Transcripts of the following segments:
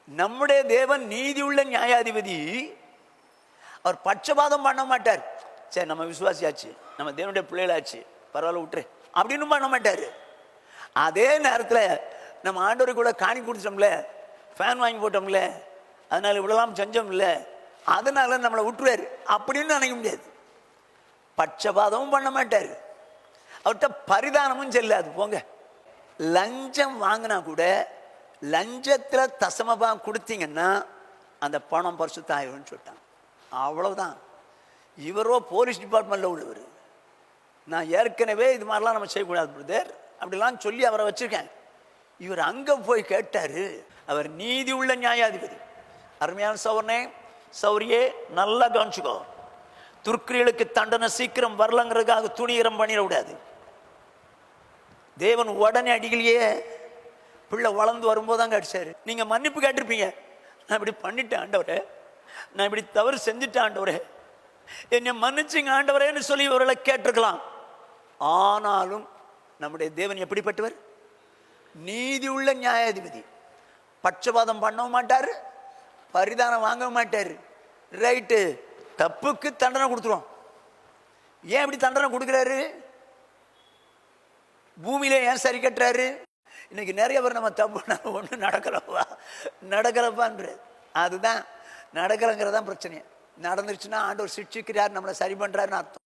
நம்முடைய தேவன் நீதி உள்ள நியாயாதிபதி. அவர் பட்சபாதம் பண்ண மாட்டார். சரி, நம்ம விசுவாசியாச்சு, நம்ம தேவனுடைய பிள்ளைகளாச்சு, பரவாயில்ல விட்டுரு அப்படின்னு பண்ண மாட்டார். அதே நேரத்தில் நம்ம ஆண்டவரை கூட காணி கொடுத்தோம்ல, ஃபேன் வாங்கி போட்டோம்ல, அதனால இவ்வளோலாம் செஞ்சோம்ல, அதனால நம்மளை விட்டுருவார் அப்படின்னு நினைக்க முடியாது. பட்சபாதமும் பண்ண மாட்டார். அவர்கிட்ட பரிதானமும் செல்லாது. போங்க, லஞ்சம் வாங்கினா கூட லஞ்சத்தில் தசமபாகம் கொடுத்தீங்கன்னா அந்த பணம் பரிசுத்த ஆயிடும்னு சொல்லிட்டாங்க. அவ்வளவுதான். இவரோ போலீஸ் டிபார்ட்மெண்ட்டில் உள்ளவர். நான் ஏற்கனவே இது மாதிரிலாம் நம்ம செய்யக்கூடாது பிரதர் அப்படிலாம் சொல்லி அவரை வச்சுருக்கேன். இவர் அங்கே போய் கேட்டார். அவர் நீதி உள்ள நியாயாதிபதி. அருமையான சௌரனே சௌரியே நல்லா கவனிச்சுக்கோ. துர்க்கிரியலுக்கு தண்டனை சீக்கிரம் வரலங்கிறதுக்காக துணிகரம் பண்ணிடக்கூடாது. தேவன் உடனே அடிக்கலையே, பிள்ளை வளர்ந்து வரும்போது தாங்க அடிச்சாரு. நீங்கள் மன்னிப்பு கேட்டிருப்பீங்க, நான் இப்படி பண்ணிட்டேன் ஆண்டவரே, நான் இப்படி தவறு செஞ்சுட்டேன் ஆண்டவரே, என்னை மன்னிச்சுங்க ஆண்டவரேன்னு சொல்லி இவர்களை கேட்டிருக்கலாம். ஆனாலும் நம்முடைய தேவன் எப்படிப்பட்டவர்? நீதி உள்ள நியாயாதிபதி. பட்சபாதம் பண்ணவும் மாட்டார், பரிதானம் வாங்க மாட்டார். ரைட்டு, தப்புக்கு தண்டனை கொடுத்துருவோம். ஏன் இப்படி தண்டனை கொடுக்குறாரு? பூமியில ஏன் சரி கட்டுறாரு? இன்னைக்கு நிறைய பேர் நம்ம தப்பு ஒன்று நடக்கலப்பான்ற அதுதான் நடக்கலங்கிறதான் பிரச்சனை. நடந்துருச்சுன்னா ஆண்டவர் சிக்ஷிக்கிறார், நம்மளை சரி பண்றாருன்னு அர்த்தம்.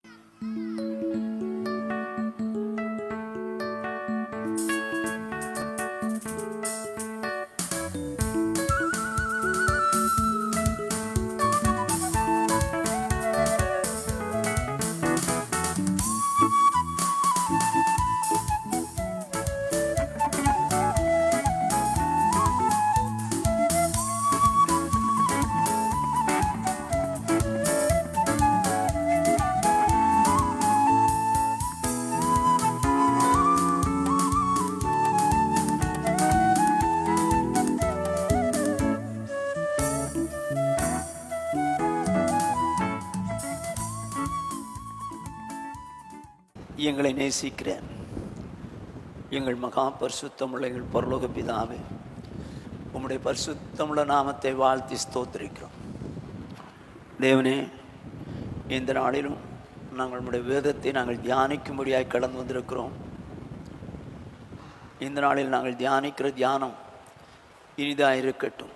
எங்களை நேசிக்கிறேன் எங்கள் மகா பரிசுத்தமுள்ள எங்கள் பரலோக பிதாவே, உம்முடைய பரிசுத்தமுள்ள நாமத்தை வாழ்த்தி ஸ்தோத்திரிக்கிறோம். தேவனே, இந்த நாளிலும் நாங்கள் உம்முடைய வேதத்தை நாங்கள் தியானிக்கும்படியாய் கடந்து வந்திருக்கிறோம். இந்த நாளில் நாங்கள் தியானிக்கிற தியானம் இனிதாக இருக்கட்டும்.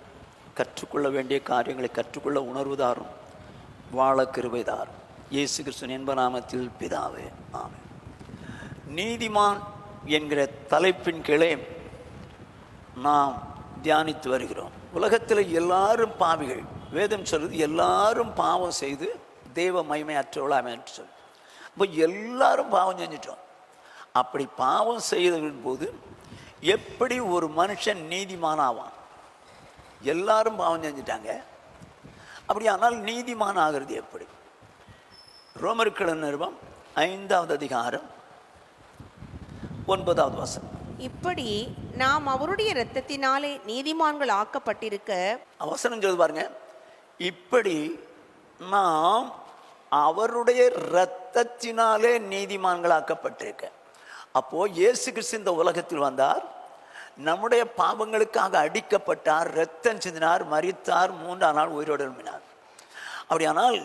கற்றுக்கொள்ள வேண்டிய காரியங்களை கற்றுக்கொள்ள உணர்வுதாரும், வாழ கிருபைதாரும். இயேசு கிறிஸ்துவின் இன்ப நாமத்தில் பிதாவே, ஆமென். நீதிமான் என்கிற தலைப்பின் கீழே நாம் தியானித்து வருகிறோம். உலகத்தில் எல்லாரும் பாவிகள். வேதம் சொல்வது எல்லாரும் பாவம் செய்து தெய்வ மகிமை அற்றவளாக சொல்லு. இப்போ எல்லாரும் பாவம் செஞ்சிட்டோம். அப்படி பாவம் செய்தவின் போது எப்படி ஒரு மனுஷன் நீதிமான் ஆவான்? எல்லாரும் பாவம் செஞ்சிட்டாங்க. அப்படியானால் நீதிமான் ஆகிறது எப்படி? ரோமர்கள் நிருபம் 5வது அதிகாரம் 9வது வசனம். இப்படி நாம் அவருடைய இரத்தத்தினாலே நீதிமான்கள் ஆக்கப்பட்டிருக்க, அவசரம் சொல்லுது பாருங்க, இப்படி நாம் அவருடைய இரத்தத்தினாலே நீதிமான்கள் ஆக்கப்பட்டிருக்க. அப்போ இயேசு கிறிஸ்து இந்த உலகத்தில் வந்தார், நம்முடைய பாவங்களுக்காக அடிக்கப்பட்டார், இரத்தம் சிந்தினார், மரித்தார், 3ஆம் நாள் உயிரோடு எழும்பினார். அப்படியானால்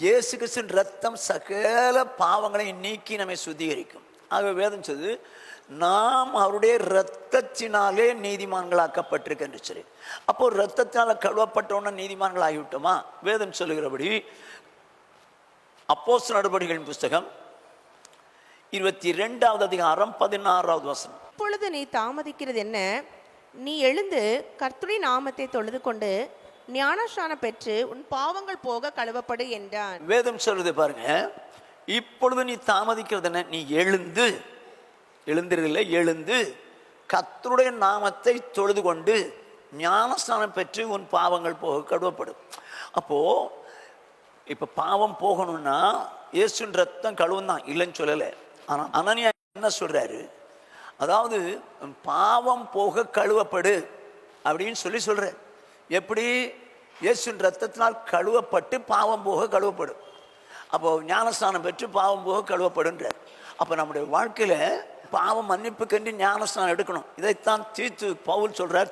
இயேசு கிறிஸ்துவின் இரத்தம் சகல பாவங்களை நீக்கி நம்மை சுத்திகரிக்கும். ஆகவே வேதம் சொல்லுது, நாம் அவருடைய இரத்தத்தினாலே நீதிமான்களாக்கப்பட்டிருக்க என்று சொல்லி. அப்போ இரத்தத்தினால கழுவப்பட்டோன்னா நீதிமான்கள் ஆகிவிட்டோமா? வேதம் சொல்லுகிறபடி அப்போஸ்தலர் நடபடிகளின் புஸ்தகம் 22வது அதிகாரம் 16வது வசனம். இப்பொழுது நீ தாமதிக்கிறது என்ன? நீ எழுந்து கர்த்தருடைய நாமத்தை தொழுது கொண்டு ஞானஸ்நானம் பெற்று உன் பாவங்கள் போக கழுவப்படு என்றான். வேதம் சொல்லுது பாருங்க, இப்பொழுது நீ தாமதிக்கிறது என்ன? நீ எழுந்து கர்த்தருடைய நாமத்தை தொழுது கொண்டு ஞானஸ்நானம் பெற்று உன் பாவங்கள் போக கழுவப்படும். அப்போ இப்ப பாவம் போகணும்னா இயேசுவின் ரத்தம் கழுவும் தான், இல்லைன்னு சொல்லலை. ஆனால் அனனியா என்ன சொல்றாரு? அதாவது பாவம் போக கழுவப்படு அப்படின்னு சொல்ற. எப்படி? இயேசுவின் ரத்தத்தினால் கழுவப்பட்டு பாவம் போக கழுவப்படும். அப்போ ஞானஸ்நானம் பெற்று பாவம் போக கழுவப்படுன்றார். அப்போ நம்முடைய வாழ்க்கையில பாவம் மன்னிப்புக்கென்று ஞானஸ்நானம் எடுக்கணும். இதைத்தான் பவுல் சொல்றார்.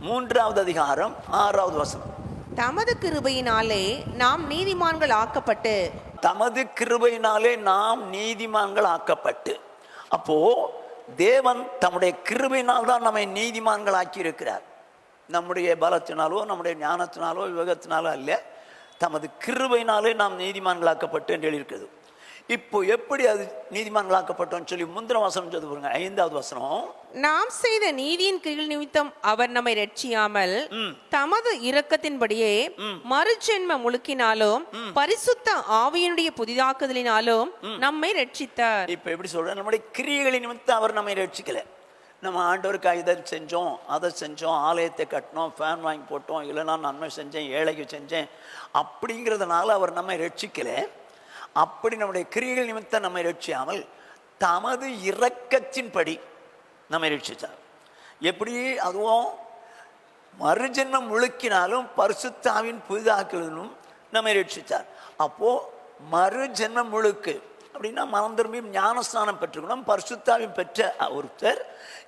3வது அதிகாரம் 6வது வசனம். தமது கிருபையினாலே நாம் நீதிமான்கள் ஆக்கப்பட்டு. தமது கிருபையினாலே நாம் நீதிமான்கள் ஆக்கப்பட்டு. அப்போ தேவன் தம்முடைய கிருபையினால் தான் நம்மை நீதிமான்கள் ஆக்கி இருக்கிறார். நம்முடைய பலத்தினாலோ நம்முடைய ஞானத்தினாலோ விவேகத்தினாலோ அல்ல, தமது கிருபையினாலே நாம் நீதிமான்களாக்கப்பட்டு என்று எழுதியிருக்கிறது. இப்போ எப்படி அது நீதிமான்களாக்கப்பட்டோம்னு சொல்லி முந்தின வசனம் சொல்லி பாருங்க, 5வது வசனம். நாம் செய்த நீதியின் கீழ் நிமித்தம் அவர் நம்மை ரட்சியாமல் தமது இரக்கத்தின்படியே மறுஜென்ம முழுக்கினாலும் பரிசுத்த ஆவியினுடைய புதிதாக்குதலினாலும் நம்மை ரட்சித்தார். இப்ப எப்படி சொல்ற, நம்முடைய கிரியைகளின் நிமித்தம் அவர் நம்மை ரட்சிக்கல. நம்ம ஆண்டவருக்கு இதை செஞ்சோம், அதை செஞ்சோம், ஆலயத்தை கட்டினோம், ஃபேன் வாங்கி போட்டோம், இல்லைன்னா நன்மை செஞ்சேன், ஏழைக்கு செஞ்சேன் அப்படிங்கிறதுனால அவர் நம்மை ரட்சிக்கல. அப்படி நம்முடைய கிரியைகள் நிமித்தம் நம்மை ரட்சியாமல் தமது இரக்கத்தின்படி நம்மை ரட்சித்தார். எப்படி? அதுவும் மறுஜென்மம் முழுக்கினாலும் பரிசுத்தாவின் புதிதாக்குதலும் நம்மை ரட்சித்தார். அப்போ மறுஜென்மம் முழுக்கு அப்படின்னா மனம் திரும்பி ஞானஸ்நானம் பெற்றுக்கணும். பரிசுத்தாவின் பெற்ற ஒருத்தர்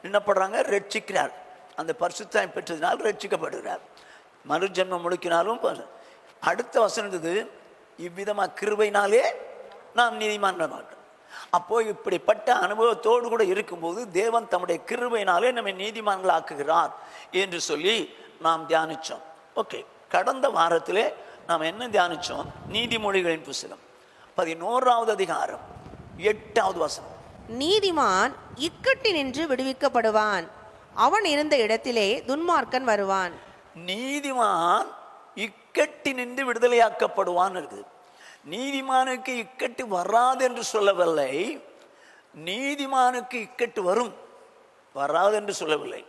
என்ன பண்றாங்க? ரட்சிக்கிறார். அந்த பரிசுத்தாவின் பெற்றதினால் ரட்சிக்கப்படுகிறார். மறுஜென்மம் முழுக்கினாலும். அடுத்த வசனது இவ்விதமாக கிருபையினாலே நாம் நீதிமான்கள். அப்போ இப்படிப்பட்ட அனுபவத்தோடு கூட இருக்கும்போது தேவன் தம்முடைய கிருபையினாலே நம்மை நீதிமான்கள் ஆக்குகிறார் என்று சொல்லி நாம் தியானிச்சோம். ஓகே, கடந்த வாரத்திலே நாம் என்ன தியானிச்சோம்? நீதிமொழிகளின் புத்தகம் 11வது அதிகாரம் 8வது வசனம். நீதிமான் இக்கட்டினின்று விடுவிக்கப்படுவான், அவன் இருந்த இடத்திலே துன்மார்க்கன் வருவான். நீதிமான் இக்கட்டி நின்று விடுதலையாக்கப்படுவான் இருக்குது. நீதிமானுக்கு இக்கட்டு வராது என்று சொல்லவில்லை, நீதிமானுக்கு இக்கட்டு வரும், வராது என்று சொல்லவில்லை.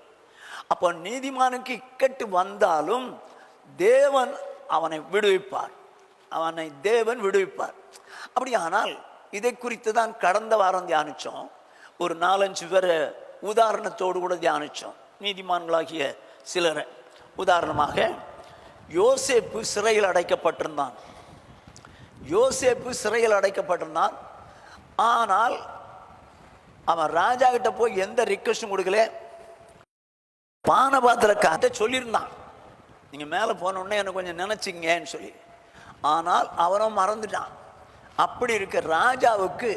அப்போ நீதிமானுக்கு இக்கட்டு வந்தாலும் தேவன் அவனை விடுவிப்பார், அவனை தேவன் விடுவிப்பார். அப்படியானால் இதை குறித்து தான் கடந்த வாரம் தியானிச்சோம். ஒரு 4-5 பேரை உதாரணத்தோடு கூட தியானிச்சோம், நீதிமான்களாகிய சிலரை. உதாரணமாக யோசேப்பு சிறையில் அடைக்கப்பட்டிருந்தான். யோசேப்பு சிறையில் அடைக்கப்பட்டிருந்தான். ஆனால் அவன் ராஜா கிட்ட போய் எந்த ரிக்வெஸ்டும் கொடுக்கல. பானபாத்திரக்கார்ட்ட சொல்லியிருந்தான், நீங்க மேலே போனோடனே எனக்கு கொஞ்சம் நினைச்சிங்கன்னு சொல்லி. ஆனால் அவனும் மறந்துட்டான். அப்படி இருக்க ராஜாவுக்கு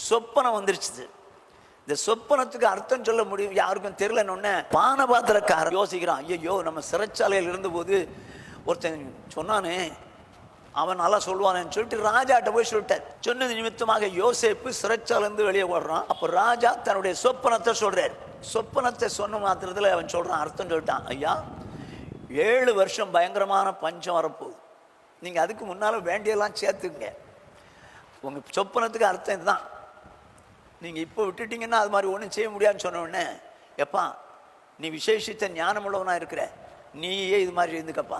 சொப்பனம் வந்துருச்சு. இந்த சொப்பனத்துக்கு அர்த்தம் சொல்ல முடியும் யாருக்கும் தெரியலன்னு பானபாத்திரக்காரன் யோசிக்கிறான், ஐயோ நம்ம சிறைச்சாலையில் இருந்தபோது ஒருத்தன் சொன்னானே அவன் நல்லா சொல்லுவானேன்னு சொல்லிட்டு ராஜாட்ட போய் சொல்லிட்டார். சொன்னது நிமித்தமாக யோசேப்பு சிறைச்சாலேருந்து வெளியே ஓடுறான். அப்போ ராஜா தன்னுடைய சொப்பனத்தை சொல்றார். சொப்பனத்தை சொன்ன மாத்திரத்தில் அவன் சொல்றான், அர்த்தம் சொல்லிட்டான், ஐயா 7 வருஷம் பயங்கரமான பஞ்சம் வரப்போகுது, நீங்கள் அதுக்கு முன்னால் வேண்டியெல்லாம் சேர்த்துக்குங்க. உங்கள் சொப்பனத்துக்கு அர்த்தம் இதுதான், நீங்கள் இப்போ விட்டுட்டீங்கன்னா அது மாதிரி ஒன்றும் செய்ய முடியாதுன்னு சொன்ன உடனே, எப்பா நீ விசேஷித்த ஞானம் உள்ளவனாக இருக்கிற, நீயே இது மாதிரி இருந்துக்கப்பா,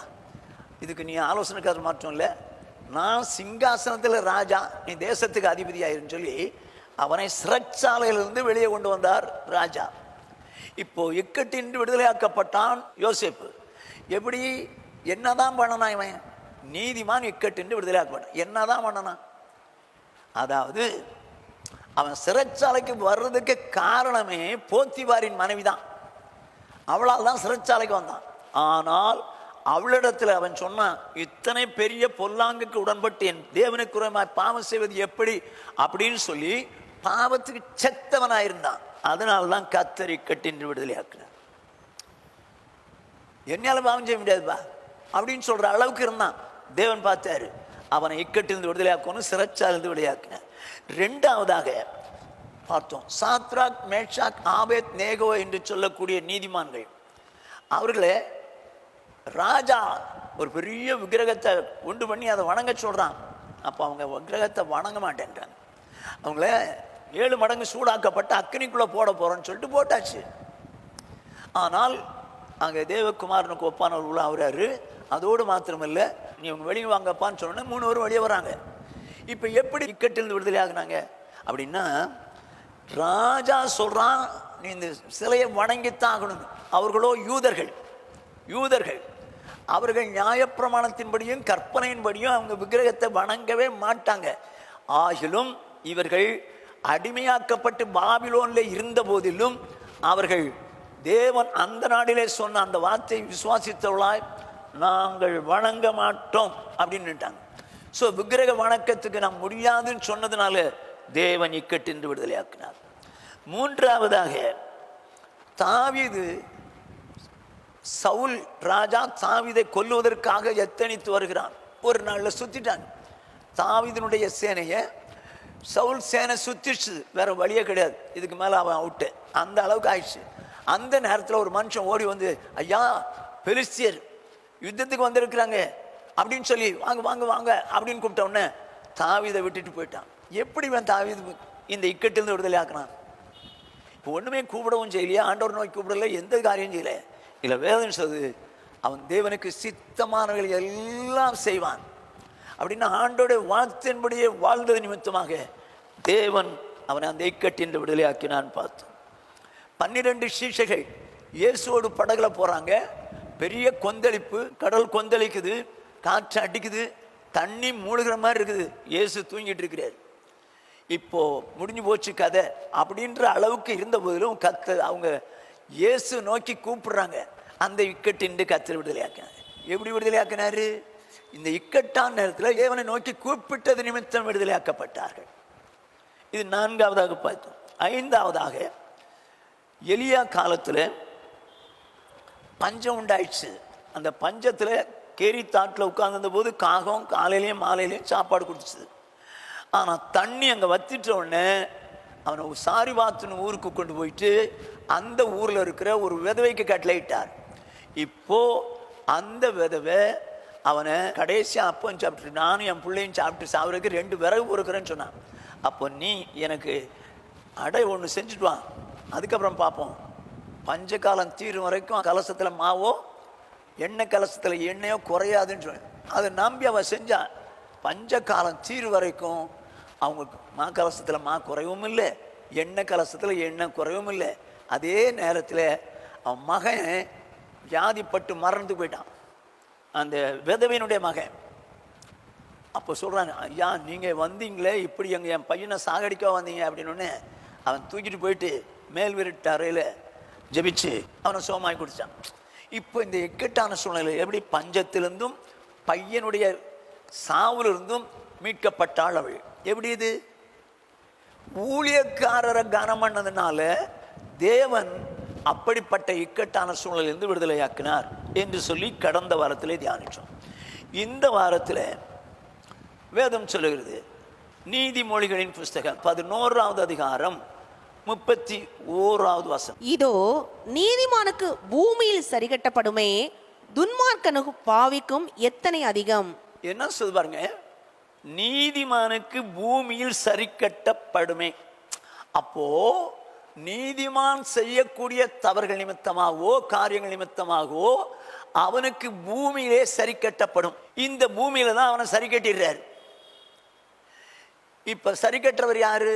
இதுக்கு நீ ஆலோசனைக்கார மாற்றம் இல்லை, நான் சிங்காசனத்தில் ராஜா, நீ தேசத்துக்கு அதிபதியாயிருன்னு சொல்லி அவனை சிறைச்சாலையிலிருந்து வெளியே கொண்டு வந்தார் ராஜா. இப்போ இக்கட்டின்றி விடுதலையாக்கப்பட்டான் யோசேப்பு. எப்படி? என்னதான் பண்ணனா இவன்? நீதிமான் இக்கட்டின்றி விடுதலையாக்கப்பட்டான். என்னதான் பண்ணனா? அதாவது அவன் சிறைச்சாலைக்கு வர்றதுக்கு காரணமே போத்திபாரின் மனைவி தான். அவளால் தான் சிறைச்சாலைக்கு வந்தான். ஆனால் அவளிடத்தில் அவன் சொன்னான், இத்தனை பெரிய பொல்லாங்குக்கு உடன்பட்டு என் தேவனுக்குறமாய் பாவம் செய்வது எப்படி அப்படின்னு சொல்லி பாவத்துக்கு செத்தவனாயிருந்தான். அதனால்தான் கர்த்தர் இக்கட்டின்றி விடுதலையாக்குனார். என்னால பாவம் செய்ய முடியாதுப்பா அப்படின்னு சொல்ற அளவுக்கு இருந்தான். தேவன் பார்த்தாரு, அவனை இக்கட்டிலிருந்து விடுதலையாக்கணும், சிறைச்சாலிருந்து விடுதலையாக்கினார். 2வதாக பார்த்தோம், சாத்ராக் மேஷாக் ஆபேத் நேகோ என்று சொல்லக்கூடிய நீதிமான்கள். அவர்களே ராஜா ஒரு பெரிய விக்கிரகத்தை உண்டு பண்ணி அதை வணங்க சொல்றான். அப்போ அவங்க விக்கிரகத்தை வணங்க மாட்டேன்றாங்க. அவங்கள 7 மடங்கு சூடாக்கப்பட்டு அக்னிக்குள்ள போட போறோன்னு சொல்லிட்டு போட்டாச்சு. ஆனால் அங்கே தேவகுமாரனுக்கு ஒப்பானவர் உள்ள ஆகுறாரு. அதோடு மாத்திரமில்லை, நீ அவங்க வெளியே வாங்கப்பான்னு சொன்னோன்னே 3 பேரும் வெளியே வராங்க. இப்போ எப்படி இக்கட்டிலிருந்து விடுதலை ஆகுனாங்க அப்படின்னா, ராஜா சொல்றான் நீ இந்த சிலையை வணங்கித்தான் ஆகணும். அவர்களோ யூதர்கள். அவர்கள் நியாயப்பிரமாணத்தின்படியும் கற்பனையின்படியும் அவங்க விக்கிரகத்தை வணங்கவே மாட்டாங்க. ஆகிலும் இவர்கள் அடிமையாக்கப்பட்டு பாபிலோன்ல இருந்த போதிலும் அவர்கள் தேவன் அந்த நாளிலே சொன்ன அந்த வார்த்தையை விசுவாசித்தவளாய் நாங்கள் வணங்க மாட்டோம் அப்படின்னு. ஸோ விக்கிரக வணக்கத்துக்கு நாம் முடியாதுன்னு சொன்னதுனால தேவன் இக்கட்டின்று விடுதலையாக்கினார். மூன்றாவதாக, தாவீது, சவுல் ராஜா தாவீதை கொல்லுவதற்காக எத்தனித்து வருகிறான். ஒரு நாளில் சுத்திட்டான். தாவீதினுடைய சேனையை சவுல் சேனை சுத்திடுச்சு, வேற வழியே கிடையாது, இதுக்கு மேலே அவன் அவுட்டு, அந்த அளவுக்கு ஆயிடுச்சு. அந்த நேரத்தில் ஒரு மனுஷன் ஓடி வந்து, ஐயா பெலிஸ்தியர் யுத்தத்துக்கு வந்திருக்கிறாங்க அப்படின்னு சொல்லி வாங்க வாங்க வாங்க அப்படின்னு கூப்பிட்ட உடனே தாவீதை விட்டுட்டு போயிட்டான். எப்படி இவன் தாவீது இந்த இக்கட்டிலிருந்து விடுதலை ஆக்கினான்? இப்போ ஒன்றுமே கூப்பிடவும் செய்யலையா, ஆண்டவர் நோக்கி கூப்பிடல, எந்த காரியம் செய்யல. இல்லை, வேதம் சொல்லுது அவன் தேவனுக்கு சித்தமானவர்கள் எல்லாம் செய்வான் அப்படின்னா ஆண்டோடைய வார்த்தையின்படியே வாழ்ந்தது நிமித்தமாக தேவன் அவனை அந்த இக்கட்டின்று விடுதலையாக்கினான்னு பார்த்தோம். 12 சீஷைகள் இயேசுவோடு படகுல போகிறாங்க. பெரிய கொந்தளிப்பு, கடல் கொந்தளிக்குது, காற்று அடிக்குது, தண்ணி மூழ்கிற மாதிரி இருக்குது. இயேசு தூங்கிட்டு இருக்கிறார். இப்போ முடிஞ்சு போச்சு கதை அப்படின்ற அளவுக்கு இருந்த போதிலும் அவங்க இயேசு நோக்கி கூப்பிடுறாங்க. அந்த இக்கட்டின்று கர்த்தர் விடுதலையாக்கினார். எப்படி விடுதலையாக்கினாரு? இந்த இக்கட்டான நேரத்தில் தேவனை நோக்கி கூப்பிட்டது நிமித்தம் விடுதலையாக்கப்பட்டார்கள். இது 4ஆவதாக பார்த்தோம். 5ஆவதாக, எலியா காலத்தில் பஞ்சம் உண்டாயிடுச்சு. அந்த பஞ்சத்தில் கேரி தாட்டில் உட்கார்ந்த போது காகம் காலையிலையும் மாலையிலையும் சாப்பாடு கொடுத்துச்சு. ஆனால் தண்ணி அங்கே வத்திட்ட உடனே அவனை சாரிபாத்துன்னு ஊருக்கு கொண்டு போயிட்டு அந்த ஊரில் இருக்கிற ஒரு விதவைக்கு கட்டளையிட்டார். இப்போ அந்த விதவை அவனை கடைசியாக அப்பம் சாப்பிட்டு, நானும் என் பிள்ளையும் சாப்பிட்டு சாப்பிட்றதுக்கு 2 விறகு பொறுக்கிறேன்னு சொன்னான். அப்போ நீ எனக்கு அடை ஒன்று செஞ்சுட்டு வா, அதுக்கப்புறம் பார்ப்போம், பஞ்ச காலம் தீரும் வரைக்கும் கலசத்தில் மாவோ எண்ணெய் கலசத்தில் எண்ணெயோ குறையாதுன்னு சொன்னேன். அதை நம்பி அவன் செஞ்சான். பஞ்ச காலம் தீரும் வரைக்கும் அவங்க மா கலசத்தில் மா குறைவும் இல்லை, எண்ணெய் கலசத்தில் எண்ணெய் குறைவும் இல்லை. அதே நேரத்தில் அவன் மகன் வியாதிப்பட்டு மறந்து போயிட்டான், அந்த விதவையினுடைய மகன். அப்போ சொல்கிறாங்க, ஐயா நீங்கள் வந்தீங்களே, இப்படி என் பையனை சாகடிக்க வந்தீங்க அப்படின்னு. அவன் தூக்கிட்டு போயிட்டு மேல் வீட்டு அறையில் ஜெபிச்சு அவனை சோமாய் குடித்தான். இப்போ இந்த இக்கட்டான சூழ்நிலை எப்படி பஞ்சத்திலிருந்தும் பையனுடைய சாவிலிருந்தும் மீட்கப்பட்டாள் அவள். எப்படி? இது ஊழியக்காரரை கனம் பண்ணதுனால தேவன் அப்படிப்பட்ட இக்கட்டான சூழ்நிலையிலிருந்து விடுதலையாக்கினார் என்று சொல்லி கடந்த வாரத்திலே தியானித்தோம். இந்த வாரத்தில் வேதம் சொல்லுகிறது, நீதிமொழிகளின் புஸ்தகம் 11ஆவது அதிகாரம் 31வது வசனம். இதோ நீதிமானுக்கு பூமியில் சரிகட்டப்படுமே, துன்மார்க்கனுக்கு பாவிக்கும் எத்தனை அதிகம். என்ன சொல்ல பாருங்க, நீதிமானுக்கு பூமியில் சரிக்கட்டப்படுமே. அப்போ நீதிமான் செய்யக்கூடிய தவறுகள் நிமித்தமாகவோ காரியங்கள் நிமித்தமாகவோ அவனுக்கு பூமியிலே சரி கட்டப்படும். இந்த பூமியில தான் அவனை சரி கட்டிடுறாரு. இப்ப சரி கட்டுறவர் யாரு?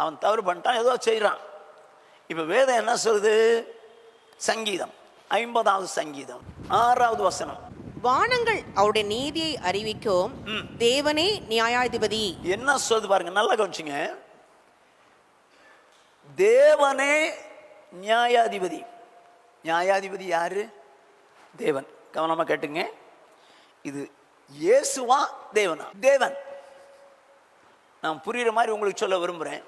அவன் தவறு பண்ணிட்டான், ஏதோ செய்யறான். இப்ப வேதம் என்ன சொல்லுது? சங்கீதம் 50வது சங்கீதம் 6வது வசனம். வானங்கள் அவருடைய நீதியை அறிவிக்கும், தேவனே நியாயாதிபதி. என்ன சொல்லுது பாருங்க, நல்லா கவனிச்சுங்க. தேவனே நியாயாதிபதி. நியாயாதிபதி யாரு? தேவன். கவனமா கேட்டுங்க. இது இயேசுவா தேவனா? தேவன். நான் புரியுற மாதிரி உங்களுக்கு சொல்ல விரும்புறேன்.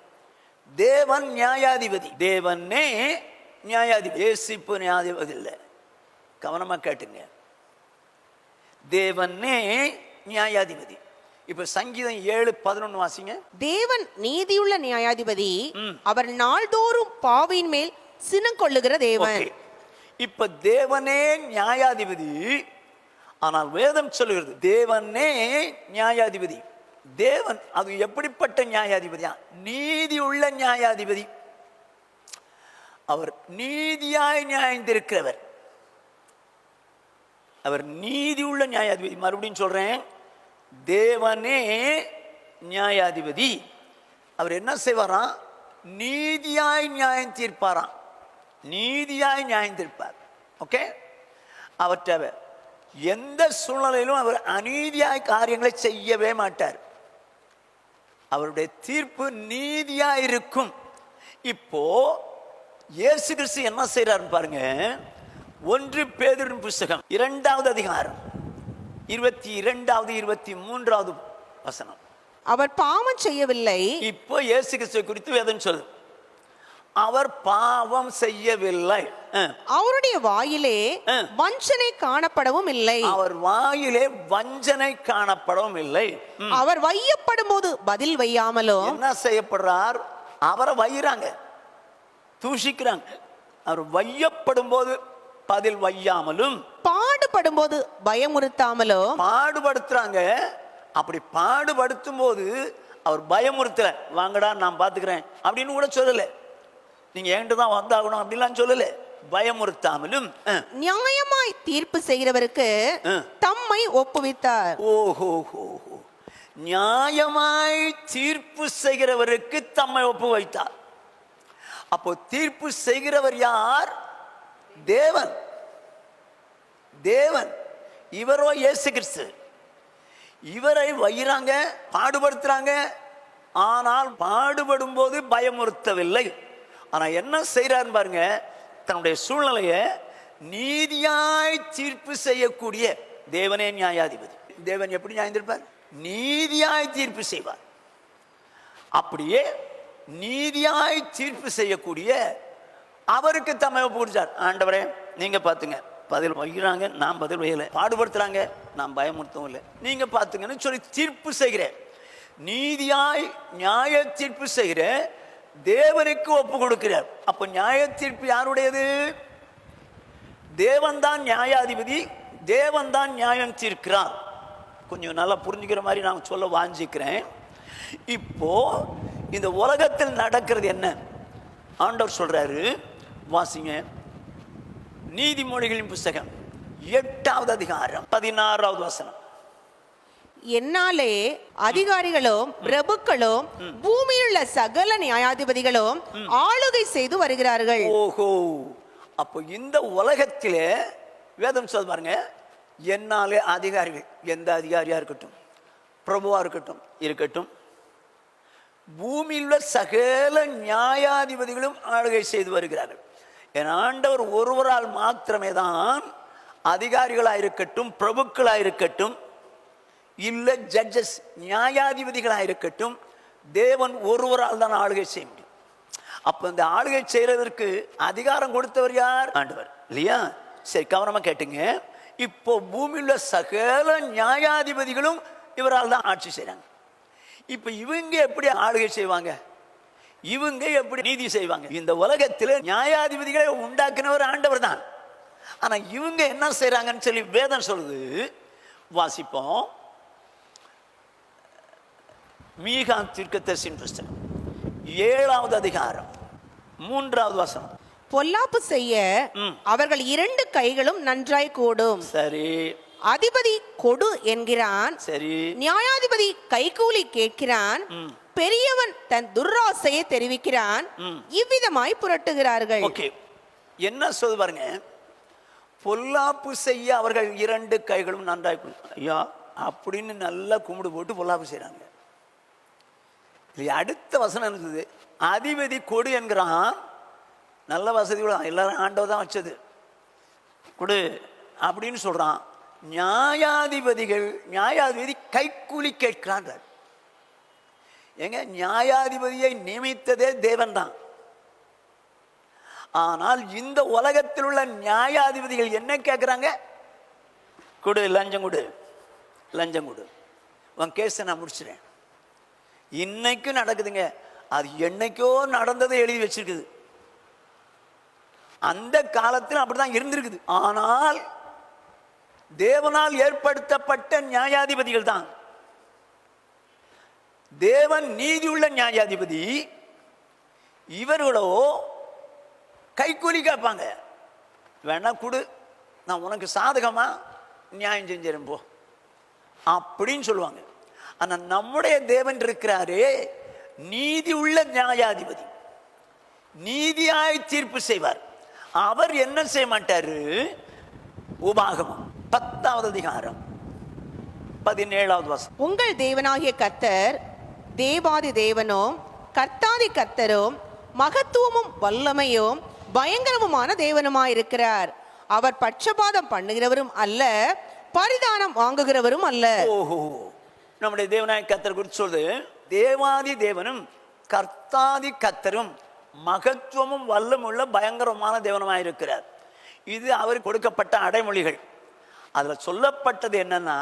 தேவன் நியாயாதிபதி. தேவனே நியாயாதிபதி. இயேசு இப்போ நியாயாதிபதி இல்லை. கவனமா கேட்டுங்க. தேவனே நியாயாதிபதி. இப்ப சங்கீதம் 7:11 வாசிங்க. தேவன் நீதியுள்ள நியாயாதிபதி, அவர் நாள்தோறும் பாவியின் மேல் சினம் கொள்ளுகிற தேவன். இப்ப தேவனே நியாயாதிபதி. ஆனால் வேதம் சொல்லுகிறது தேவனே நியாயாதிபதி. தேவன் அது எப்படிப்பட்ட நியாயாதிபதியா? நீதி உள்ள நியாயாதிபதி. அவர் நீதியாய் நியாயந்திருக்கிறவர். அவர் நீதி உள்ள நியாயாதிபதி. மறுபடியும் சொல்றேன், தேவனே நியாயாதிபதி. அவர் என்ன செய்வாராம்? நீதியாய் நியாயம் தீர்ப்பாராம். நீதியாய் நியாயம் தீர்ப்பார். ஓகே. அவற்றை எந்த சூழ்நிலையிலும் அவர் அநீதியாய் காரியங்களை செய்யவே மாட்டார். அவருடைய தீர்ப்பு நீதியாய் இருக்கும். இப்போ இயேசு கிறிஸ்து என்ன செய்யறாருன்னு பாருங்க. 1 பேதுருவின் புஸ்தகம் 2வது அதிகாரம் 22வது 23வது வசனம். அவர் பாவம் செய்யவில்லை. இப்போ இயேசு கிறிஸ்துவை குறித்து வேதம் சொல்லுது, அவர் பாவம் செய்யவில்லை. அவருடைய வாயிலே வஞ்சனை காணப்படவும் இல்லை. அவர் வாயிலே வஞ்சனை காணப்படவும் இல்லை. அவர் வையப்படும் போது பதில் வையாமலும். என்ன செய்யப்படுறார்? அவரை வையிறாங்க, தூஷிக்கிறாங்க. அவர் வையப்படும் போது பதில் வையாமலும், பாடுபடும் போது பயமுறுத்தாமலும். பாடுபடுத்துறாங்க. அப்படி பாடுபடுத்தும் போது அவர் பயமுறுத்தல, வாங்கடா நான் பாத்துக்கிறேன் அப்படின்னு கூட சொல்லல, நீங்க என்கிட்ட தான் வந்தாகணும் அப்படிலாம் சொல்லல. பயமுறுத்தாமலும் நியாயமாய் தீர்ப்பு செய்கிறவருக்கு தம்மை ஒப்புவித்தார். ஓஹோ, நியாயமாய் தீர்ப்பு செய்கிறவருக்கு தம்மை ஒப்பு வைத்தார். அப்போ தீர்ப்பு செய்கிறவர் யார்? தேவன். தேவன். இவரோ இயேசு கிறிஸ்து. இவரை வையிறாங்க, பாடுபடுத்துறாங்க. ஆனால் பாடுபடும் போது பயமுறுத்தவில்லை. ஆனா என்ன செய்யறாரு பாருங்க, தன்னுடைய சூழ்நிலையை நீதியாய் தீர்ப்பு செய்யக்கூடிய தேவனே நியாயாதிபதி. தேவன் எப்படி நியாயந்திருப்பார்? நீதியாய் தீர்ப்பு செய்வார். அப்படியே நீதியாய் தீர்ப்பு செய்யக்கூடிய அவருக்கு தம்மை ஒப்பு கொடுத்தார். ஆண்டவரே நீங்க பாத்துங்க, பதில் வைக்கிறாங்க, நான் பதில் வைக்கல, பாடுபடுத்துறாங்க, நான் பயமுறுத்தவும் இல்லை, நீங்க பாத்துங்கன்னு சொல்லி தீர்ப்பு செய்கிற, நீதியாய் நியாய தீர்ப்பு செய்கிற தேவனுக்கு ஒப்பு கொடுக்கிறார். அப்ப நியாய தீர்ப்பு யாருடையது? தேவன் தான் நியாயாதிபதி, தேவன் தான் நியாயம் தீர்க்கிறார். கொஞ்சம் நல்லா புரிஞ்சுக்கிற மாதிரி நான் சொல்ல வாஞ்சிக்கிறேன். இப்போ இந்த உலகத்தில் நடக்கிறது என்ன? ஆண்டவர் சொல்றாரு, வாசிங்க நீதிமொழிகளின் புஸ்தகம் 8வது அதிகாரம் 16வது வசனம். என்னாலே அதிகாரிகளும் பிரபுக்களும் பூமியில் உள்ள சகல நியாயாதிபதிகளும் ஆளுகை செய்து வருகிறார்கள். ஓஹோ, அப்போ இந்த உலகத்திலே வேதம் சொல்ல பாருங்க, என்னாலே அதிகாரிகள், எந்த அதிகாரியா இருக்கட்டும், பிரபுவா இருக்கட்டும், பூமியில் உள்ள சகல நியாயாதிபதிகளும் ஆளுகை செய்து வருகிறார்கள். என் ஆண்டவர் ஒருவரால் மாத்திரமே தான் அதிகாரிகளாயிருக்கட்டும், பிரபுக்களாயிருக்கட்டும், இல்ல ஜட்ஜஸ் நியாயாதிபதிகளாயிருக்கட்டும், தேவன் ஒருவரால் தான் ஆளுகை செய்ய முடியும். அப்ப இந்த ஆளுகை செய்யறதற்கு அதிகாரம் கொடுத்தவர் யார்? ஆண்டவர் இல்லையா? சரி, கவனமா கேட்டுங்க. இப்போ பூமியில் சகல நியாயாதிபதிகளும் இவரால் தான் ஆட்சி செய்றாங்க. இப்ப இவங்க எப்படி ஆளுகை செய்வாங்க? இவங்க எப்படி நீதி செய்வாங்க? இந்த உலகத்தில் நியாயாதிபதிகளை உண்டாக்குனவர் ஆண்டவர் தான். ஆனா இவங்க என்ன செய்யறாங்கன்னு சொல்லி வேதம் சொல்லுது. வாசிப்போம். மீகா தீர்க்கதரிசியின் புஸ்தகம் 7வது அதிகாரம் 3வது வசனம். பொல்லாப்பு செய்ய அவர்கள் 2 கைகளும் நன்றாய் கூடும். சரி. அதிபதி கொடு என்கிறான், சரி. நியாயாதிபதி கைகூலி கேட்கிறான், பெரியவன் தன் துர்ராசையை தெரிவிக்கிறான். இவ்விதமாய் புரட்டுகிறார்கள். ஓகே, என்ன சொல்ல பாருங்க, பொல்லாப்பு செய்ய அவர்கள் 2 கைகளும் நன்றாய் கூடும். ஐயா அப்படின்னு நல்லா கும்பிடு போட்டு பொல்லாப்பு செய்யறாங்க. அடுத்த வசனம் இருந்தது, அதிபதி கொடு என்கிறான். நல்ல வசதி எல்லாரும் ஆண்டவர் தான் வச்சது, கொடு அப்படின்னு சொல்றான். நியாயாதிபதி கைக்கூலி கேட்கிறான். எங்க நியாயாதிபதியை நியமித்ததே தேவன் தான். ஆனால் இந்த உலகத்தில் உள்ள நியாயாதிபதிகள் என்ன கேட்கிறாங்க? கொடு, லஞ்சம் கொடு, லஞ்சம் கொடு, உன் கேஸை நான் முடிச்சிடறேன். இன்னைக்கும் நடக்குதுங்க. அது என்னைக்கோ நடந்ததை எழுதி வச்சிருக்குது. அந்த காலத்தில் அப்படிதான் இருந்திருக்குது. ஆனால் தேவனால் ஏற்படுத்தப்பட்ட நியாயாதிபதிகள் தான். தேவன் நீதியுள்ள நியாயாதிபதி. இவர்களோ கைக்கூலி கேட்பாங்க. வேணா கொடு, நான் உனக்கு சாதகமா நியாயம் செஞ்சேன் போ அப்படின்னு சொல்லுவாங்க. ஆனா நம்முடைய தேவன் இருக்கிறாரே நீதி உள்ள நியாயாதிபதி, நீதியாய் தீர்ப்பு செய்வார். அவர் என்ன செய்ய மாட்டாரு? உபாகமம் 10வது அதிகாரம் 17வது வசனம். உங்கள் தேவனாகிய கர்த்தர் தேவாதி தேவனும் கர்த்தாதி கர்த்தரும் மகத்துவமும் வல்லமையும் பயங்கரமுமான தேவனுமாயிருக்கிறார். அவர் பட்சபாதம் பண்ணுகிறவரும் அல்ல, பரிதானம் வாங்குகிறவரும் அல்ல. ஓஹோ, நம்முடைய தேவனாய கர்த்தர் குறித்து சொல்லுது, தேவாதி தேவனும் கர்த்தாதி கர்த்தரும் மகத்துவமும் வல்லமுள்ள பயங்கரமான தேவனுமாயிருக்கிறார். இது அவருக்கு கொடுக்கப்பட்ட அடைமொழிகள். அதுல சொல்லப்பட்டது என்னன்னா,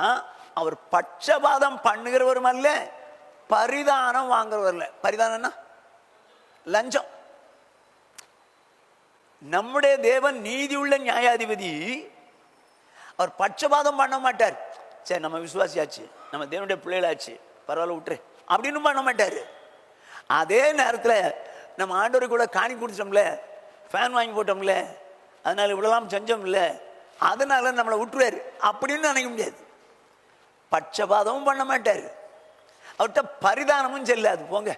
அவர் பட்சபாதம் பண்ணுகிறவரும் அல்ல, பரிதானம் வாங்குறவர் அல்ல. பரிதானம்னா லஞ்சம். நம்முடைய தேவன் நீதியுள்ள நியாயாதிபதி. அவர் பட்சபாதம் பண்ண மாட்டார். சரி, நம்ம விசுவாசியாச்சு, நம்ம தேவனுடைய பிள்ளைகளாச்சு, பரவாயில்ல விட்டுரு அப்படின்னு பண்ண மாட்டார். அதே நேரத்தில் நம்ம ஆண்டவருக்கு கூட காணி கொடுத்தோம்ல, ஃபேன் வாங்கி போட்டோம்ல, அதனால இவ்வளோலாம் செஞ்சோம்ல, அதனால நம்மளை விட்டுருவார் அப்படின்னு நினைக்க முடியாது. பட்சபாதமும் பண்ண மாட்டார். அவர்கிட்ட பரிதானமும் செல்லாது, போங்க.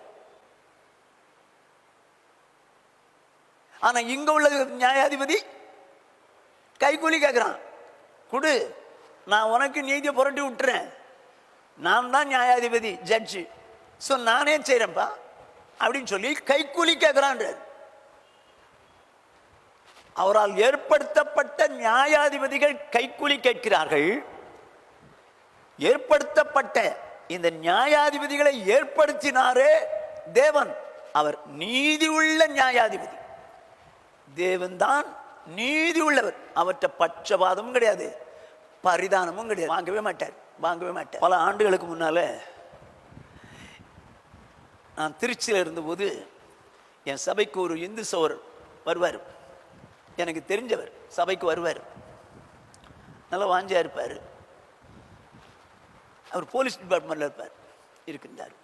ஆனா இங்க உள்ள நியாயாதிபதி கைக்கூலி கேட்கிறான், கொடு, நான் உனக்கு நீதியை புரட்டி விட்டுறேன், நான் தான் நியாயாதிபதி, ஜட்ஜு, ஸோ நானே செய்யறேன்ப்பா அப்படின்னு சொல்லி கைக்கூலி கேட்கிறான். அவரால் ஏற்படுத்தப்பட்ட நியாயாதிபதிகள் கைக்கூலி கேட்கிறார்கள். ஏற்படுத்தப்பட்ட இந்த நியாயாதிபதிகளை ஏற்படுத்தினாரே தேவன். அவர் நீதி உள்ள நியாயாதிபதி. தேவன் தான் நீதி உள்ளவர். அவற்றை பட்சபாதமும் கிடையாது, பரிதானமும் கிடையாது. வாங்கவே மாட்டார், வாங்கவே மாட்டார். பல ஆண்டுகளுக்கு முன்னால நான் திருச்சியில் இருந்தபோது என் சபைக்கு ஒரு இந்து சோர் வருவார், எனக்கு தெரிஞ்சவர், சபைக்கு வருவார், நல்லா வாஞ்சியா இருப்பார். அவர் போலீஸ் டிபார்ட்மெண்ட்ல இருக்கின்றார்.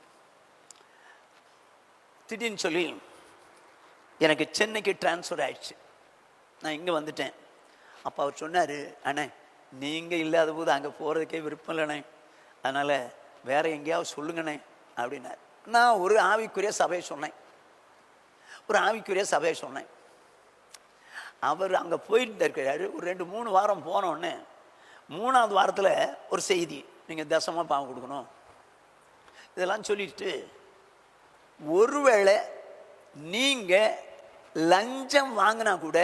திடீர்னு சொல்லி எனக்கு சென்னைக்கு டிரான்ஸ்ஃபர் ஆயிடுச்சு, நான் இங்கே வந்துட்டேன். அப்போ அவர் சொன்னார், அண்ணே நீங்கள் இல்லாத போது அங்கே போகிறதுக்கே விருப்பம் இல்லைண்ணே, அதனால் வேற எங்கேயாவது சொல்லுங்கண்ணே அப்படின்னார். நான் ஒரு ஆவிக்குரிய சபையை சொன்னேன், ஒரு ஆவிக்குரிய சபையை சொன்னேன். அவர் அங்கே போயிட்டு இருக்கிறாரு. ஒரு 2-3 வாரம் போனோடனே 3ஆவது வாரத்தில் ஒரு செய்தி, நீங்கள் தசமாக பாவம் கொடுக்கணும் இதெல்லாம் சொல்லிட்டு, ஒருவேளை நீங்கள் லஞ்சம் வாங்கினா கூட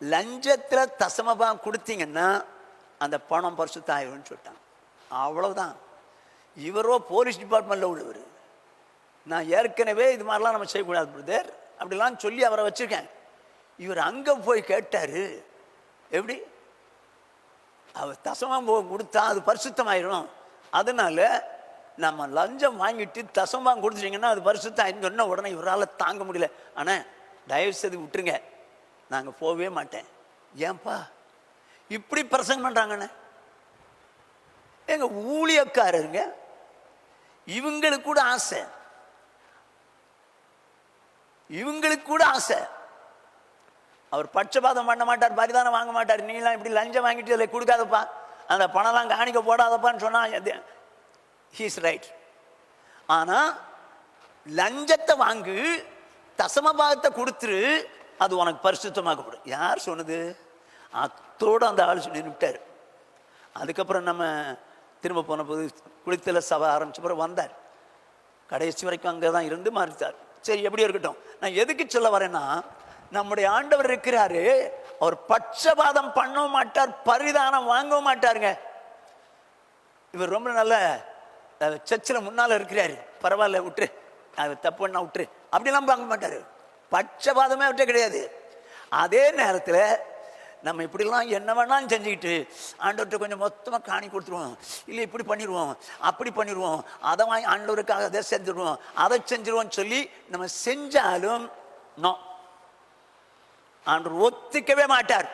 லஞ்சத்தில் தசமபாகம் கொடுத்தீங்கன்னா அந்த பணம் பரிசுத்தாயிரும்னு சொல்லிட்டாங்க. அவ்வளவுதான். இவரோ போலீஸ் டிபார்ட்மெண்ட்டில் உள்ளவர். நான் ஏற்கனவே இது மாதிரிலாம் நம்ம செய்யக்கூடாது பிரதர் அப்படிலாம் சொல்லி அவரை வச்சுருக்கேன். இவர் அங்கே போய் கேட்டார், எப்படி அவர் தசமபாகம் கொடுத்தா அது பரிசுத்தமாயிரும், அதனால நம்ம லஞ்சம் வாங்கிட்டு தசமபாகம் கொடுத்துட்டீங்கன்னா அது பரிசுத்தம் சொன்ன உடனே இவரால் தாங்க முடியல. ஆனால் தயவு செய்து விட்டுருங்க, நாங்கள் போகவே மாட்டேன். ஏன்பா இப்படி பிரசங்கம் பண்ணுறாங்கண்ணே? எங்க ஊழியக்காரருங்க, இவங்களுக்கு கூட ஆசை, இவங்களுக்கு கூட ஆசை. அவர் பட்சபாதம் பண்ண மாட்டார், பரிதானம் வாங்க மாட்டார். நீலாம் இப்படி லஞ்சம் வாங்கிட்டு அதில் கொடுக்காதப்பா, அந்த பணம்லாம் காணிக்க போடாதப்பான்னு சொன்னா ஹீஸ் ரைட். ஆனால் லஞ்சத்தை வாங்கு, தசமபாகத்தை கொடுத்துரு, அது உனக்கு பரிசுத்தமாக்கப்படும். யார் சொன்னது? அத்தோடு அந்த ஆள் சொல்லி விட்டார். அதுக்கப்புறம் நம்ம திரும்ப போன போது குளித்தல சபை ஆரம்பிச்ச பிறகு வந்தார். கடைசி வரைக்கும் அங்கே தான் இருந்து மாறித்தார். சரி, எப்படி இருக்கட்டும். நான் எதுக்கு சொல்ல வரேன்னா, நம்முடைய ஆண்டவர் இருக்கிறாரு, அவர் பட்சபாதம் பண்ணவும் மாட்டார், பரிதானம் வாங்கவும் மாட்டாருங்க. இவர் ரொம்ப நல்ல சர்ச்சில் முன்னால் இருக்கிறாரு, பரவாயில்ல விட்டுரு, அது தப்பு பண்ணா விட்டுரு அப்படிலாம் வாங்க மாட்டார். பட்சபாதமே அவர்கிட்ட கிடையாது. அதே நேரத்தில் நம்ம இப்படிலாம் என்ன வேணாலும் செஞ்சுக்கிட்டு ஆண்டவர்கிட்ட கொஞ்சம் மொத்தமாக காணி கொடுத்துருவோம், இல்லை இப்படி பண்ணிடுவோம், அப்படி பண்ணிடுவோம், அதை வாங்கி ஆண்டவருக்காக அதை செஞ்சுருவோம், அதை செஞ்சிருவோம் சொல்லி நம்ம செஞ்சாலும் நோ, ஆண்டவர் ஒத்துக்கவே மாட்டார்.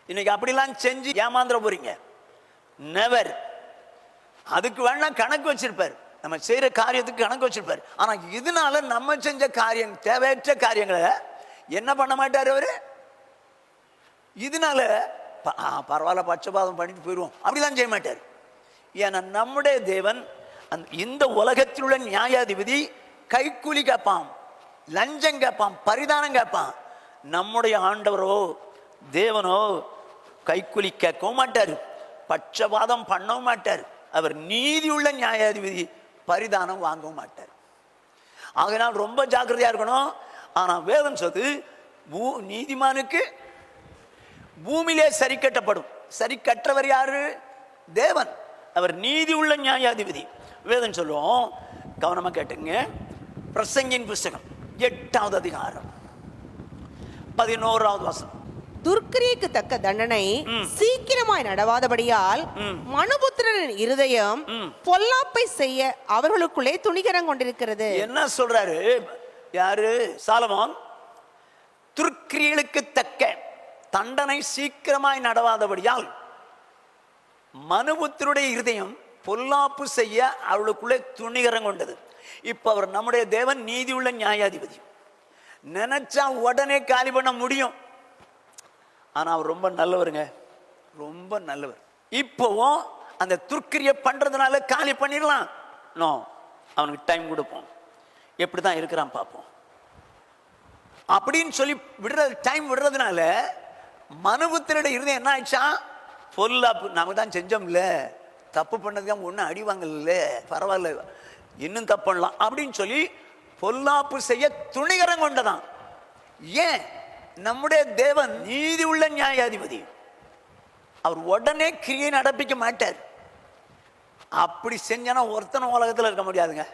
இன்னைக்கு அப்படிலாம் செஞ்சு ஏமாந்துட போறீங்க. நெவர். அதுக்கு வேணா கணக்கு வச்சிருப்பார், நம்ம செய்யற காரியத்துக்கு கணக்கு வச்சிருப்பார். ஆனா இதனால நம்ம செஞ்ச காரியம், தேவையற்ற காரியங்களை என்ன பண்ண மாட்டார் அவரு. இதனால பரவாயில்ல பட்சபாதம் பண்ணிட்டு போயிடுவோம் அப்படிலாம் செய்ய மாட்டார். ஏன்னா நம்முடைய தேவன் இந்த உலகத்தில் உள்ள நியாயாதிபதி கைக்கூலி கேட்பான், லஞ்சம் கேட்பான், பரிதானம் கேட்பான். நம்முடைய ஆண்டவரோ தேவனோ கைக்கூலி கேட்கவும் மாட்டார், பட்சபாதம் பண்ணவும் மாட்டார். அவர் நீதி உள்ள நியாயாதிபதி, பரிதானம் வாங்கவும் மாட்டார். ஆகையினால் ரொம்ப ஜாக்கிரதையா இருக்கணும். ஆனா வேதம் சொல்லுது, நீதிமானுக்கு பூமியிலே சரி கட்டப்படும். சரி கற்றவர் யாரு? தேவன். அவர் நீதி உள்ள நியாயாதிபதி. வேதம் சொல்லுவோம், கவனமா கேட்டுங்க. பிரசங்கின் புஸ்தகம் 8வது அதிகாரம் 11வது வசனம். துர்க்கிரியைக்கு தக்க தண்டனை சீக்கிரமாய் நடவாதபடியால் மனுபுத்திரரின் இருதயம் பொல்லாப்பை செய்ய அவர்களுக்குள்ளே துணிகரம் கொண்டிருக்கிறது. என்ன சொல்றாரு? யாரு? சாலமோன். துர்க்கிரியைகளுக்கு தக்க தண்டனை சீக்கிரமாய் நடவாதபடியால் மனுபுத்திரருடைய இருதயம் பொல்லாப்பு செய்ய அவளுக்குள்ளே துணிகரம் கொண்டது. இப்ப அவர் நம்முடைய தேவன் நீதி உள்ள நியாயாதிபதி. நினைச்சா உடனே காலி பண்ண முடியும். ஆனா அவர் ரொம்ப நல்லவருங்க, ரொம்ப நல்லவர். இப்போவும் அந்த துர்க்கிரிய பண்றதுனால காலி பண்ணிடலாம்? நோ, அவனுக்கு டைம் கொடுப்போம். எப்படிதான் இருக்கிறான் பார்ப்போம் அப்படின்னு சொல்லி விடுறது. டைம் விடுறதுனால மனுபுத்திரருடைய இருதயம் என்ன ஆயிடுச்சா? பொல்லாப்பு. நாம தான் செஞ்சோம்ல, தப்பு பண்ணதுக்கு ஒன்றும் அடிவாங்கல்ல, பரவாயில்ல, இன்னும் தப்பு பண்ணலாம் அப்படின்னு சொல்லி பொல்லாப்பு செய்ய துணிகரம் கொண்டதான். ஏன்? நம்முடைய தேவன் நீதி உள்ள நியாயாதிபதி. அவர் உடனே கிரியை நடப்பிக்க மாட்டார். அப்படி செஞ்சனா ஒருத்தன உலகத்தில் இருக்க முடியாதுங்க.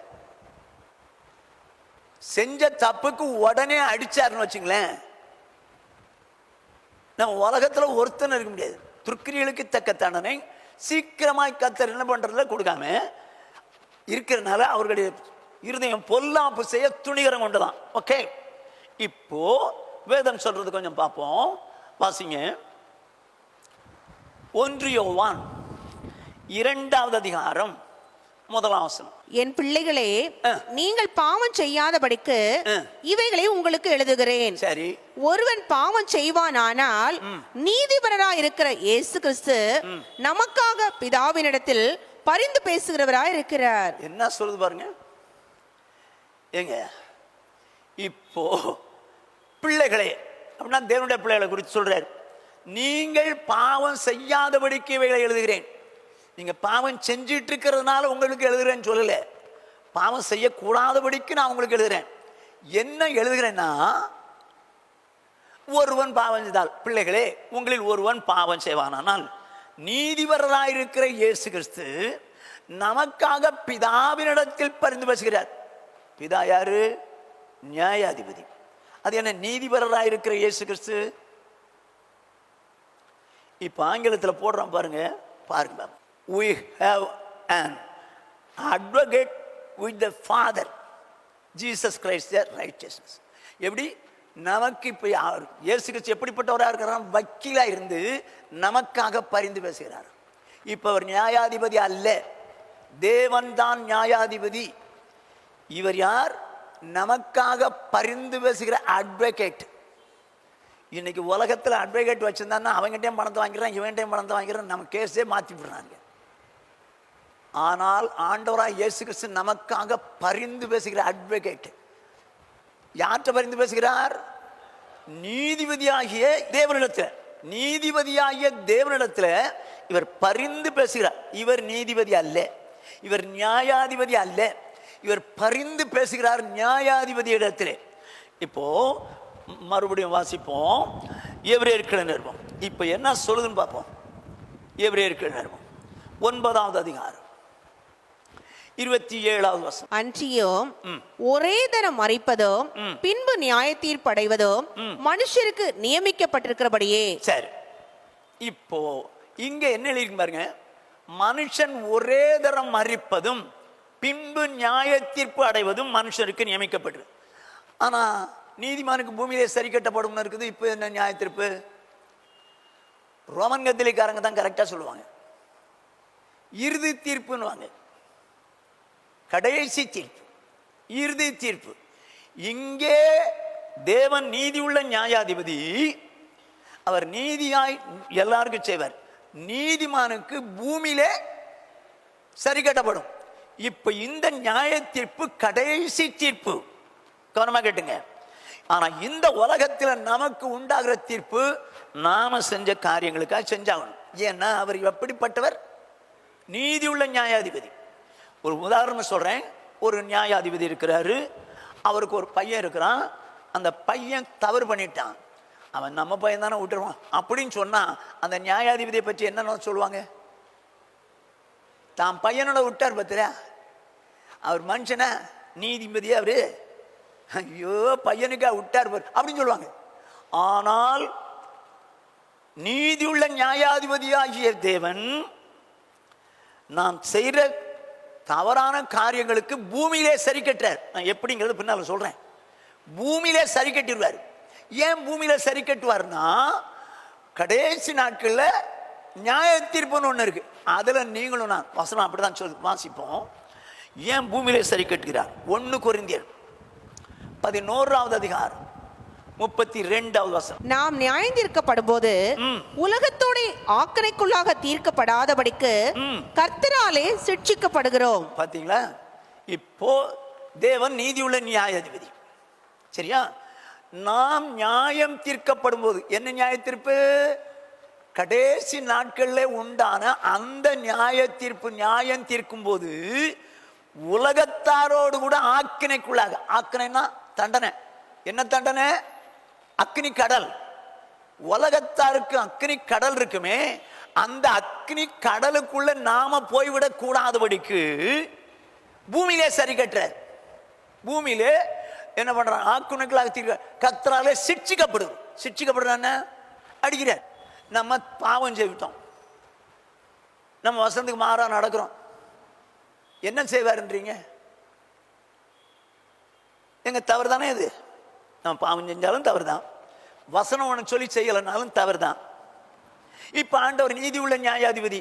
செஞ்ச தப்புக்கு உடனே அடிச்சாருன்னு வச்சுங்களேன், நம்ம உலகத்தில் ஒருத்தனை இருக்க முடியாது. துர்க்கிரியலுக்கு தக்க தண்டனை சீக்கிரமாய் கர்த்தர் என்ன பண்றதுல கொடுக்காம இருக்கிறதுனால அவர்களுடைய இருதயம் பொல்லாப்பு செய்ய துணிகரம் கொண்டுதான். ஓகே, இப்போ வேதம் சொல்றது கொஞ்சம் பார்ப்போம். வாசிங்க. 1 யோவான் 2வது அதிகாரம் 1ஆம் வசனம். என் பிள்ளைகளே, நீங்கள் பாவம் செய்யாதபடிக்கு இவைகளை உங்களுக்கு எழுதுகிறேன். சரி. ஒருவன் பாவம் செய்வானானால் நீதிபரராய் இருக்கிற இயேசு கிறிஸ்து நமக்காக பிதாவினிடத்தில் பரிந்து பேசுகிறவராய் இருக்கிறார். என்ன சொல்லுது பாருங்க. ஏங்க, இப்போ பிள்ளைகளே அப்படின்னா தேவனுடைய பிள்ளைகளை குறித்து சொல்றாரு. நீங்கள் பாவம் செய்யாதபடிக்கு இவைகளை எழுதுகிறேன். நீங்க பாவம் செஞ்சிட்டு இருக்கிறதுனால உங்களுக்கு எழுதுகிறேன்னு சொல்லல. பாவம் செய்யக்கூடாதபடிக்கு நான் உங்களுக்கு எழுதுகிறேன். என்ன எழுதுகிறேன்னா, ஒருவன் பாவம் செய்தால், பிள்ளைகளே உங்களில் ஒருவன் பாவம் செய்வானால் நீதிபரராயிருக்கிற இயேசு கிறிஸ்து நமக்காக பிதாவினிடத்தில் பரிந்து பேசுகிறார். பிதா யாரு? நியாயாதிபதி. அது என்ன? நீதிபரராயிருக்கிற இயேசு கிறிஸ்து. இப்ப ஆங்கிலத்தில் போடுறான் பாருங்க, பாருங்க. We have an advocate with the Father, Jesus Christ the righteousness. எப்படி? நமக்கு இப்ப இயேசு கிறிஸ்து எப்படிப்பட்டவராக இருக்கிறார்? வக்கீலா இருந்து நமக்காக பரிந்து பேசுகிறார். இப்ப அவர் நியாயாதிபதி அல்ல, தேவன் தான் நியாயாதிபதி. இவர் யார்? நமக்காக பரிந்து பேசுகிற அட்வொகேட். இன்னைக்கு உலகத்தில் அட்வொகேட் வச்சிருந்தான்னா அவங்ககிட்டயும் பணத்தை வாங்கிறான், இவன்கிட்டையும் பணத்தை வாங்கிறான், நம்ம கேஸே மாற்றி விடுறாங்க. ஆனால் ஆண்டவராய் இயேசு கிறிஸ்து நமக்காக பரிந்து பேசுகிற அட்வொகேட். யார்கிட்ட பரிந்து பேசுகிறார்? நீதிபதியாகிய தேவனிடத்தில். நீதிபதியாகிய தேவனிடத்தில் இவர் பரிந்து பேசுகிறார். இவர் நீதிபதி அல்ல, இவர் நியாயாதிபதி அல்ல, இவர் பரிந்து பேசுகிறார் நியாயாதிபதி இடத்திலே. இப்போ மறுபடியும் வாசிப்போம். எபிரேயர் நிருபம் இப்ப என்ன சொல்லுதுன்னு பார்ப்போம். எபிரேயர் நிருபம் 9வது அதிகாரம் 27வது வசனம். அன்றியும் ஒரே தரம் மறிப்பதோ பின்பு நியாய தீர்ப்படைவதோ மனுஷருக்கு நியமிக்கப்பட்டிருக்கிறபடியே. சரி, இப்போ இங்க என்ன எழுதிருக்கு பாருங்க. மனுஷன் ஒரே தரம் மறிப்பதும் பின்பு நியாய தீர்ப்பு அடைவதும் மனுஷருக்கு நியமிக்கப்பட்டது. ஆனா நீதிமானுக்கு பூமியிலே சரி கட்டப்படும் இருக்குது. இப்போ என்ன நியாய தீர்ப்பு? ரோமன் கத்தோலிக்காரங்க தான் கரெக்டா சொல்லுவாங்க. இறுதி தீர்ப்புன்னு வாங்க, கடைசி தீர்ப்பு, இறுதி தீர்ப்பு. இங்கே தேவன் நீதி உள்ள நியாயாதிபதி. அவர் நீதியாய் எல்லாருக்கும் செய்வார். நீதிமானுக்கு பூமியிலே சரி கட்டப்படும். இப்ப இந்த நியாய தீர்ப்பு கடைசி தீர்ப்பு. கவனமா கேட்டுங்க. ஆனா இந்த உலகத்தில் நமக்கு உண்டாகிற தீர்ப்பு நாம செஞ்ச காரியங்களுக்காக செஞ்சாகணும். ஏன்னா அவர் எப்படிப்பட்டவர்? நீதி உள்ள நியாயாதிபதி. ஒரு உதாரணம் சொல்றேன். ஒரு நியாயாதிபதி இருக்கிறாரு, அவருக்கு ஒரு பையன் இருக்கிறான். அந்த பையன் தவறு பண்ணிட்டான், அவன் நம்ம பையன் தானே விட்டுருவான் அப்படின்னு சொன்னா அந்த நியாயாதிபதியை பற்றி என்னன்னு சொல்லுவாங்க? தான் பையனோட விட்டார் பத்திரா, அவர் மனுஷனா நீதிபதியா அவரு, ஐயோ பையனுக்கா விட்டார் அப்படின்னு சொல்லுவாங்க. ஆனால் நீதியுள்ள நியாயாதிபதியாகிய தேவன் நாம் செய்கிற தவறான காரியங்களுக்கு பூமியிலே சரி கட்டுறார். நான் எப்படிங்கிறது பின்னால சொல்றேன். பூமியிலே சரி கட்டிடுவார். ஏன் பூமியில சரி கட்டுவார்னா, கடைசி நாட்கள்ல நியாய தீர்ப்புன்னு ஒண்ணு இருக்கு. அதுல நீங்களும் நான் வசனம் அப்படிதான் சொல்லி வாசிப்போம். ஏன் பூமியிலே சரி கட்டுகிறார்? 1 கொரிந்தியர் 11வது அதிகாரம் 32வது வசனம். நாம் நியாயந்தீர்க்கப்படும் போது உலகத்தோட ஆக்கணைக்குள்ளாக தீர்க்கப்படாதபடிக்கு கர்த்தராலே சிட்சிக்கப்படுகிறோம். பாத்தீங்களா? இப்போ தேவன் நீதியுள்ள நியாயாதிபதி, சரியா? நாம் நியாயம் தீர்க்கப்படும் போது என்ன நியாய தீர்ப்பு? கடைசி நாட்களில் உண்டான அந்த நியாய தீர்ப்பு, நியாயம் தீர்க்கும் போது உலகத்தாரோடு கூட ஆக்கினைக்குள்ளாக, ஆக்கினைனா தண்டனை, என்ன தண்டனை? அக்னி கடல். உலகத்தாருக்கு அக்னி கடல் இருக்குமே, அந்த அக்னி கடலுக்குள்ள நாம போய்விடக் கூடாதபடிக்கு பூமியிலே சரி கட்டுறார். பூமியிலே என்ன பண்றான்? ஆக்குனைகளாக தீர்க்க கர்த்தராலே சிட்சிக்கப்படுது. சிட்சிக்கப்படுறான்னு அடிக்கிறார். நம்ம பாவம் செய்விட்டோம், நம்ம வசனத்துக்கு மாறா நடக்கிறோம், என்ன செய்வாருன்றீங்க? எங்க தவறு தானே இது. நம்ம பாவம் செஞ்சாலும் தவறு தான், வசனம் ஒன்று சொல்லி செய்யலைனாலும் தவறு தான். இப்ப ஆண்டவர் நீதி உள்ள நியாயாதிபதி,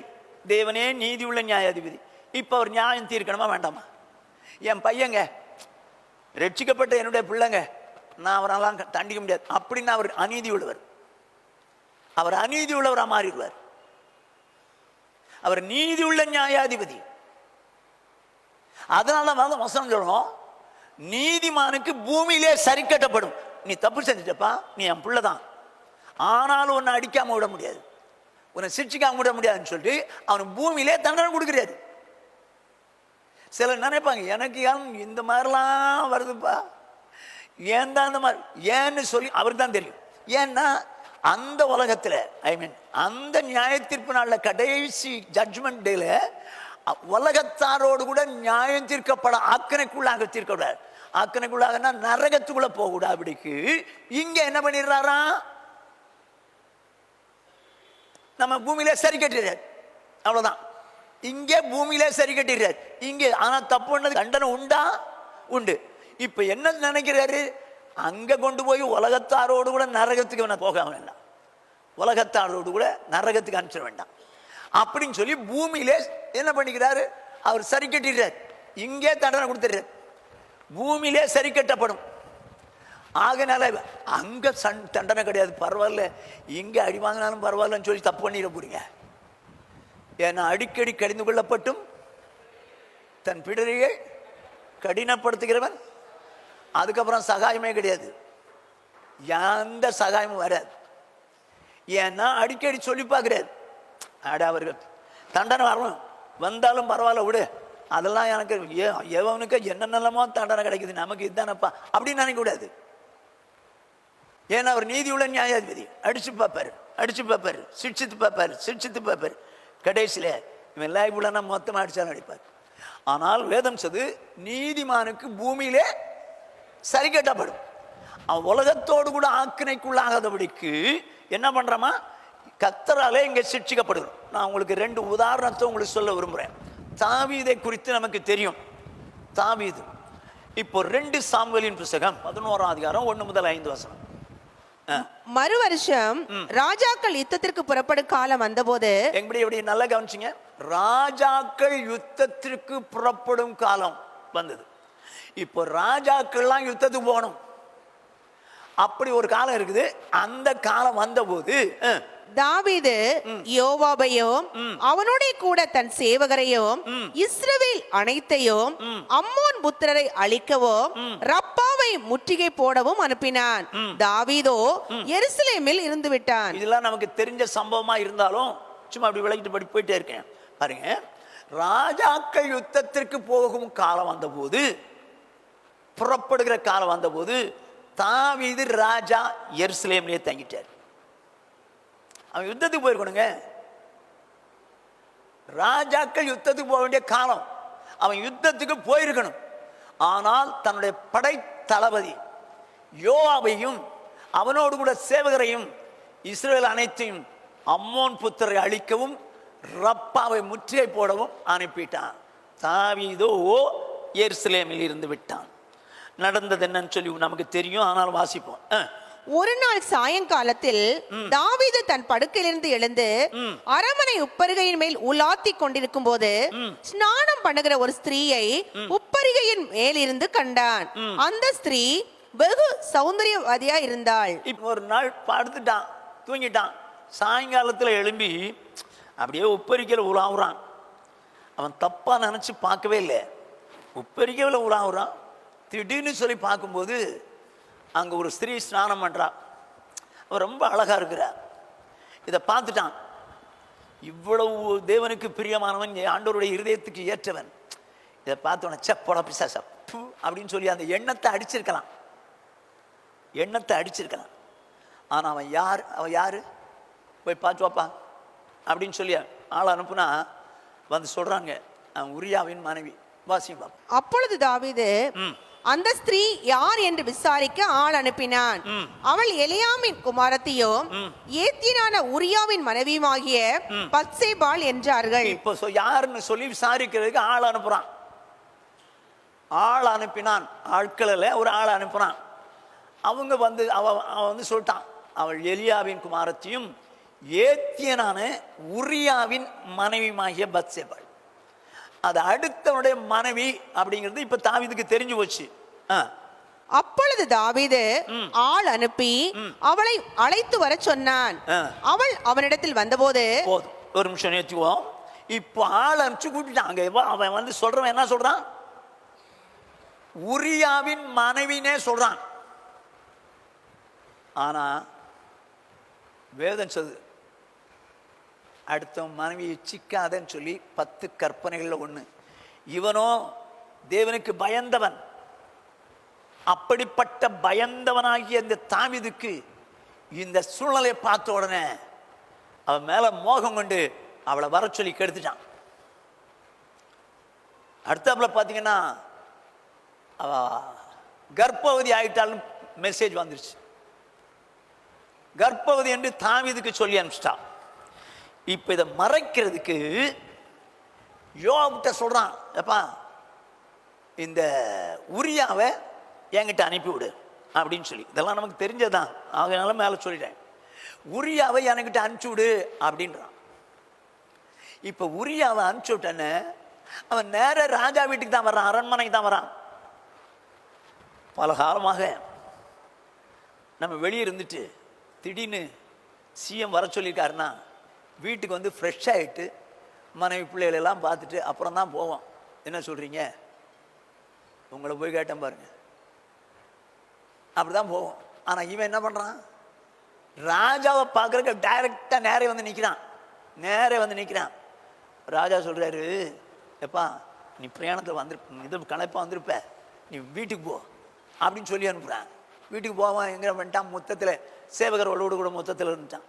தேவனே நீதி உள்ள நியாயாதிபதி. இப்ப அவர் நியாயம் தீர்க்கணுமா வேண்டாமா? என் பையங்க ரட்சிக்கப்பட்ட என்னுடைய பிள்ளைங்க, நான் அவரெல்லாம் தண்டிக்க முடியாது அப்படின்னு அவர் அநீதி உள்ளவர். அவர் அநீதி உள்ளவராக மாறிடுவார். அவர் நீதி உள்ள நியாயாதிபதி. அதனால வசனம் சொல்லணும், நீதிமானுக்கு பூமியிலே சரி கட்டப்படும். நீ தப்பு செஞ்சுட்டப்பா, நீ என் பிள்ளைதான், ஆனாலும் உன்னை அடிக்காம விட முடியாது, உன்னை சிரிச்சிக்காம விட முடியாதுன்னு சொல்லிட்டு அவனுக்கு பூமியிலே தண்டனை கொடுக்கிறாரு. சிலர் நினைப்பாங்க, எனக்கு ஏன் இந்த மாதிரிலாம் வருதுப்பா, ஏன் தான் இந்த மாதிரி, ஏன்னு சொல்லி அவருக்கு தான் தெரியும். ஏன்னா அந்த உலகத்தில், ஐ மீன் அந்த நியாய தீர்ப்பு நாளில், கடைசி ஜட்ஜ்மெண்ட் டேல உலகத்தாரோடு கூட நியாயம் தீர்க்கப்பட, ஆக்கணைக்குள்ளாக தீர்க்கக்கூடாது. ஆக்கணைக்குள்ளாகனா நரகத்துக்குள்ள போகக்கூடாது. அப்படிக்கு இங்க என்ன பண்ணிடுறாரா? நம்ம பூமியில சரி கட்டிடுறார், அவ்வளவுதான். இங்கே பூமியிலே சரி கட்டிடுறார். இங்கே ஆனா தப்பு பண்ணது தண்டனை உண்டா? உண்டு. இப்ப என்ன நினைக்கிறாரு? அங்க கொண்டு போய் உலகத்தாரோடு கூட நரகத்துக்கு போக வேண்டாம், உலகத்தாரோடு கூட நரகத்துக்கு அனுப்பிச்சிட வேண்டாம் அப்படின்னு சொல்லி பூமியிலே என்ன பண்ணிக்கிறாரு? அவர் சரி கட்டிடுறார். இங்கே தண்டனை கொடுத்துடுறார், பூமியிலே சரி கட்டப்படும். ஆகனால அங்க தண்டனை கிடையாது, பரவாயில்ல, இங்க அடி வாங்கினாலும் பரவாயில்லன்னு சொல்லி தப்பு பண்ணிட போறீங்க. ஏன்னா அடிக்கடி கடிந்து கொள்ளப்பட்டும் தன் பிடரியை கடினப்படுத்துகிறவன், அதுக்கப்புறம் சகாயமே கிடையாது, எந்த சகாயமும் வராது. ஏன்னா அடிக்கடி சொல்லி பார்க்கிறார், அட அவர்கள் தண்டனை வரணும், வந்தாலும் பரவாயில்ல விடு, அதெல்லாம் எனக்கு எவனுக்கு என்னென்னமோ தண்டனை கிடைக்குது, நமக்கு இதுதானப்பா அப்படின்னு நினைக்க கூடாது. ஏன்னா அவர் நீதி உள்ள நியாயாதிபதி. அடிச்சு பார்ப்பாரு, அடிச்சு பார்ப்பாரு, சிக்ஷித்து பார்ப்பாரு, சிக்ஷித்து பார்ப்பாரு. கடைசியில இவன் லைஃப் உள்ளனா மொத்தமாக அடிச்சாலும் அடிப்பார். ஆனால் வேதம் சொல்லுது, நீதிமானுக்கு பூமியிலே சரி கட்டப்படும். அவன் உலகத்தோடு கூட ஆக்கினைக்குள்ளாகாதபடிக்கு என்ன பண்றமா? கர்த்தராலே இங்கே சிட்சிக்கப்படுகிறோம். நான் உங்களுக்கு 2 உதாரணத்தை உங்களுக்கு சொல்ல விரும்புகிறேன். தாவீதை குறித்து நமக்கு தெரியும். தாவீது இப்போ 2 சாமுவேலின் புத்தகம் 11ஆம் அதிகாரம் 1 முதல் 5 வசனம். மறு வருஷம் ராஜாக்கள் யுத்தத்திற்கு புறப்படும் காலம் வந்தபோது, எப்படி நல்லா கவனிச்சிங்க, ராஜாக்கள் யுத்தத்திற்கு புறப்படும் காலம் வந்தது. இப்போ ராஜாக்கள்லாம் யுத்தத்துக்கு போகணும், அப்படி ஒரு காலம் இருக்குது. அந்த காலம் வந்த போது தாவீது யோவாபையும் அவனோட கூட தன் சேவகரையும் இஸ்ரவேல் அனைத்தையும் அம்மோன் புத்திரரை அழிக்கவும் ரப்பாவை முற்றுகை போடவும் அனுப்பினான். தாவீதோ எருசலேமில் இருந்து விட்டான். இதெல்லாம் நமக்கு தெரிஞ்ச சம்பவமா இருந்தாலும் சும்மா அப்படி விளக்கிட்டு போயிட்டே இருக்கேன். பாருங்க, ராஜாக்கள் யுத்தத்திற்கு போகும் காலம் வந்த போது, புறப்படுகிற காலம் வந்த போது தாவீது ராஜா எருசலேம்லயே தங்கிட்டார். அவன் யுத்தத்துக்கு போயிருக்கணுங்க. ராஜாக்கள் யுத்தத்துக்கு போக வேண்டிய காலம். அவன் யுத்தத்துக்கு போயிருக்கணும். ஆனால் தன்னுடைய படை தளபதி யோவாபையும் அவனோடு கூட சேவகரையும் இஸ்ரவேல் அனைத்தையும் அம்மோன் புத்திரை அழிக்கவும் ரப்பாவை முற்றுகை போடவும் அனுப்பிட்டான். தாவீதோ எருசலேமில் இருந்து விட்டான். நடந்தது என்னன்னு சொல்லி நமக்கு தெரியும், ஆனால் வாசிப்போம். ஒரு நாள் சாயங்காலத்தில் தாவீது தன் படுக்கையிலிருந்து எழுந்து அரமனை உப்பரிகையின் மேல் உலாத்தி கொண்டிருக்கும் போது ஸ்நானம் பண்ணுகிற ஒரு ஸ்திரீயை உப்பரிகையின் மேல் இருந்து கண்டான். அந்த ஸ்திரீ வெகு சௌந்தரியவதியா இருந்தாள். இப்போ ஒரு நாள் படுத்துட்டான், தூங்கிட்டான். சாயங்காலத்துல எழும்பி அப்படியே உப்பரிக்கையில் உலாவுறான். அவன் தப்பா நினைச்சு பார்க்கவே இல்லை. உப்பரிக்கையில் உலாவுறான். திடீர்னு சொல்லி பார்க்கும்போது அங்க ஒரு ஸ்திரீ ஸ்நானம் பண்றா. அவன் ரொம்ப அழகா இருக்கிறா. இதை பார்த்துட்டான். இவ்வளவு தேவனுக்கு பிரியமானவன், ஆண்டவருடைய இருதயத்துக்கு ஏற்றவன். இதை பார்த்தவன செப்போட பிசாசா அப்படின்னு சொல்லி அந்த எண்ணத்தை அடிச்சிருக்கலாம். ஆனா அவன் யாரு போய் பார்த்து வாப்பா அப்படின்னு சொல்லி ஆள் அனுப்புனா வந்து சொல்றாங்க, அவன் உரியாவின் மனைவி. வாசியம் பாப்பா. அப்பொழுது தாவீது அந்த ஸ்திரீ யார் என்று விசாரிக்க ஆள் அனுப்பினான். அவள் எலியாமின் குமாரத்தியும் ஏத்தியனான உரியாவின் மனைவியுமாகிய பத்சேபாள் என்றார்கள். இப்போ யாருன்னு சொல்லி விசாரிக்கிறதுக்கு ஆள் அனுப்புறான். ஆள் அனுப்பினான். ஆட்களில் ஒரு ஆள் அனுப்புறான். அவங்க வந்து அவன் வந்து சொல்லிட்டான், அவள் எலியாவின் குமாரத்தியும் ஏத்தியனான உரியாவின் மனைவியுமாகிய பத்சேபாள். அது அடுத்தவனுடைய மனைவி அப்படிங்கிறது இப்ப தாவீதுக்கு தெரிஞ்சு போச்சு. அப்பொழுது தாவீது ஆள் அனுப்பி அவளை அழைத்து வர சொன்னான். அவள் அவனிடத்தில் வந்தபோது, போதும் ஒரு நிமிஷம் நிறுத்துவோம். இப்போ ஆள் அனுப்பிச்சு கூட்டிட்டாங்க. அவன் வந்து சொல்றவன் என்ன சொல்றான்? உரியாவின் மனைவினே சொல்றான். ஆனா வேதம் சொல்லுது, அடுத்த மனைவி இச்சிக்காதன்னு சொல்லி 10 கற்பனைகள்ல ஒண்ணு. இவனோ தேவனுக்கு பயந்தவன். அப்படிப்பட்ட பயந்தவனாகிய இந்த தாவீதுக்கு இந்த சூழ்நிலையை பார்த்த உடனே அவன் மேல மோகம் கொண்டு அவளை வர சொல்லி கெடுத்துட்டான். அடுத்தாப்புல பாத்தீங்கன்னா அவ கர்ப்பவதி ஆயிட்டாலும் மெசேஜ் வந்துருச்சு. கர்ப்பவதி என்று தாவீதுக்கு சொல்லி அனுப்பிச்சிட்டான். இப்ப இதை மறைக்கிறதுக்கு யோவாப்கிட்ட சொல்றான், எப்பா இந்த உரியாவை என்கிட்ட அனுப்பிவிடு அப்படின்னு சொல்லி. இதெல்லாம் நமக்கு தெரிஞ்சதான், அதனால மேல சொல்லிட்டேன். உரியாவை என்கிட்ட அனுப்பிச்சு விடு அப்படின்றான். இப்ப உரியாவை அனுப்பிச்சு விட்டேன்னு அவன் நேர ராஜா வீட்டுக்கு தான் வர்றான், அரண்மனைக்கு தான் வரான். பல காலமாக நம்ம வெளியே இருந்துட்டு திடீர்னு சிஎம் வர சொல்லியிருக்காருன்னா வீட்டுக்கு வந்து ஃப்ரெஷ் ஆகிட்டு மனைவி பிள்ளைகளெல்லாம் பார்த்துட்டு அப்புறம் தான் போவோம். என்ன சொல்கிறீங்க? உங்களை போய் கேட்டேன் பாருங்க, அப்படி தான் போவோம். ஆனால் இவன் என்ன பண்ணுறான்? ராஜாவை பார்க்குறக்கு டைரெக்டாக நேரே வந்து நிற்கிறான். ராஜா சொல்கிறாரு, எப்பா நீ பிரயாணத்தில் இது களைப்பாக வந்திருப்ப, நீ வீட்டுக்கு போ அப்படின்னு சொல்லி அனுப்புகிறான். வீட்டுக்கு போவான். எங்கே பண்ணிட்டான்? மொத்தத்தில் சேவகரோடு கூட மொத்தத்தில் இருந்துட்டான்.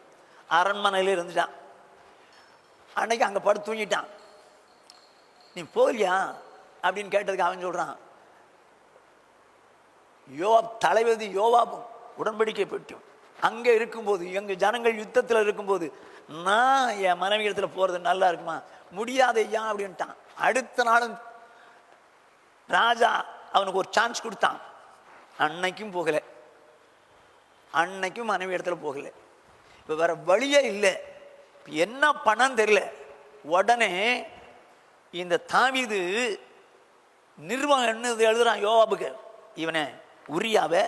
அரண்மனையில் இருந்துட்டான். அன்னைக்கு அங்கே படுத்து தூங்கிட்டான். நீ போகலையா அப்படின்னு கேட்டதுக்கு அவன் சொல்கிறான், தளபதி யோவாபும் உடன்படிக்கை பெற்றும் அங்கே இருக்கும்போது, எங்கள் ஜனங்கள் யுத்தத்தில் இருக்கும்போது நான் என் மனைவி இடத்துல போகிறது நல்லா இருக்குமா? முடியாத ஐயா அப்படின்ட்டான். அடுத்த நாளும் ராஜா அவனுக்கு ஒரு சான்ஸ் கொடுத்தான். அன்னைக்கும் போகலை, அன்னைக்கும் மனைவி இடத்துல போகலை. இப்போ வேற வழியே இல்லை. என்ன பண்ணன்னு தெரியல. உடனே இந்த தாவீது நிர்வாகம் என்ன எழுதுறான் யோவாபுக்கு, இவனை உரியாவை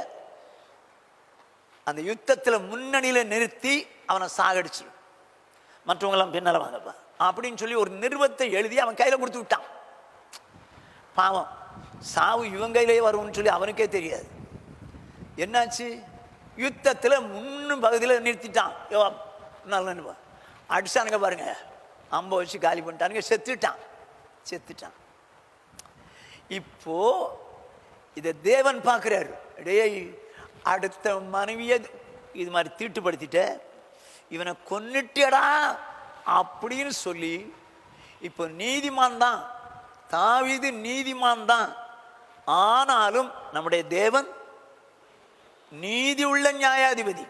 அந்த யுத்தத்தில் முன்னணியில் நிறுத்தி அவனை சாகடிச்சு மற்றவங்களாம் பின்னால வாங்கப்பா அப்படின்னு சொல்லி ஒரு நிறுவத்தை எழுதி அவன் கையில் கொடுத்து விட்டான். பாவம், சாவு இவன் கையிலேயே வரும்னு சொல்லி அவனுக்கே தெரியாது. என்னாச்சு? யுத்தத்தில் முன்னும் பகுதியில் நிறுத்திட்டான். நல்லா அடிச்சானுங்க பாருங்க, அம்ப வச்சு காலி பண்ணிட்டானுங்க. செத்துட்டான். இப்போ இதை தேவன் பார்க்கிறாரு. டேய், அடுத்த மனைவியை இது மாதிரி தீட்டுப்படுத்திட்ட, இவனை கொன்னுட்டியடா அப்படின்னு சொல்லி இப்போ நீதிமான் தான், தாவீது நீதிமான் தான். ஆனாலும் நம்முடைய தேவன் நீதி உள்ள நியாயாதிபதி.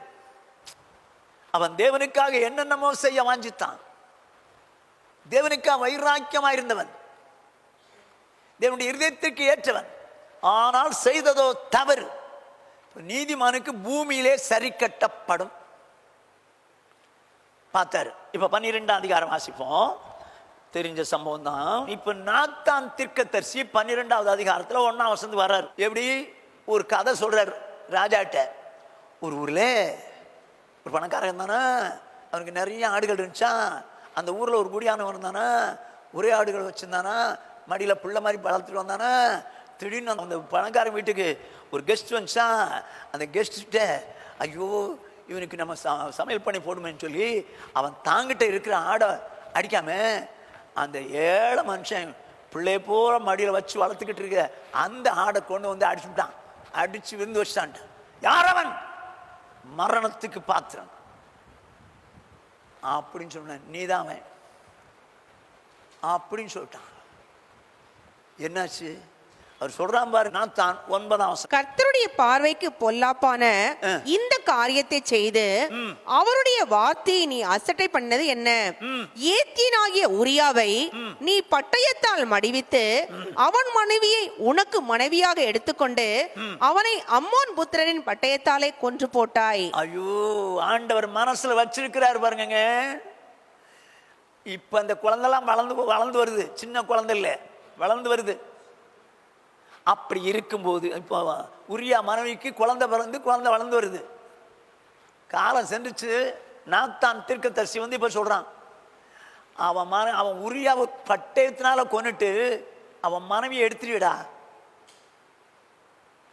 அவன் தேவனுக்காக என்னென்னமோ செய்ய வாஞ்சித்தான். தேவனுக்காக வைராக்கியமா இருந்தவன், தேவனுடைய இருதயத்திற்கு ஏற்றவன். ஆனால் செய்ததோ தவறு. நீதிமானுக்கு பூமியிலே சரி கட்டப்படும் பார்த்தாரு. இப்ப 12ஆம் அதிகாரம் வாசிப்போம். தெரிஞ்ச சம்பவம் தான். இப்ப நாத்தான் தீர்க்கதரிசி 12வது அதிகாரத்துல 1ஆம் வசனம் வர்றாரு. எப்படி ஒரு கதை சொல்றாரு ராஜாட்ட. ஒரு ஊர்ல ஒரு பணக்காரன் தானே, அவனுக்கு நிறைய ஆடுகள் இருந்துச்சா. அந்த ஊர்ல ஒரு குடியானவன் இருந்தானா, ஒரே ஆடுகள் வச்சிருந்தானா, மடியில புள்ள மாதிரி வளர்த்துட்டு வந்தானா. திடீர்னு அந்த பணக்காரன் வீட்டுக்கு ஒரு கெஸ்ட் வந்துச்சா. அந்த கெஸ்ட்ட ஐயோ இவனுக்கு நம்ம சமையல் பண்ணி போடுமேன்னு சொல்லி அவன் தாங்கிட்ட இருக்கிற ஆடை அடிக்காம அந்த ஏழை மனுஷன் பிள்ளைய போற மடியில் வச்சு வளர்த்துக்கிட்டு இருக்க அந்த ஆடை கொண்டு வந்து அடிச்சுட்டான். அடிச்சு விருந்து வச்சுட்டான். யார் அவன்? மரணத்துக்கு பாத்திரம் அப்படின்னு சொன்ன, நீதான் அவன் அப்படின்னு சொல்லிட்டான். என்னாச்சு? அவர் சொல்றான் பாரு, நாத்தான் 9ஆம் வசனம். கர்த்தருடைய பார்வைக்கு பொல்லாப்பான இந்த காரியத்தை செய்து அவருடைய வார்த்தையை நீ அசட்டை பண்ணது என்ன? ஏத்தியனாகிய உரியாவை நீ பட்டயத்தால் மடிவித்து அவன் மனைவியை உனக்கு மனைவியாக எடுத்துக்கொண்டு அவனை அம்மோன் புத்திரரின் பட்டயத்தாலே கொன்று போட்டாய். ஐயோ, ஆண்டவர் மனசுல வச்சிருக்கிறார் பாருங்க. இப்ப அந்த குழந்தைலாம் வளர்ந்து வருது. சின்ன குழந்தை இல்ல, வளர்ந்து வருது. அப்படி இருக்கும்போது இப்போ உரியா மனைவிக்கு குழந்தை பிறந்து குழந்தை வளர்ந்து வருது. காலம் சென்றுச்சு. நாத்தான் தீர்க்கதரிசி வந்து இப்ப சொல்றான், அவன் உரியாவை பட்டயத்தினால கொன்னுட்டு அவன் மனைவியை எடுத்துடுடா.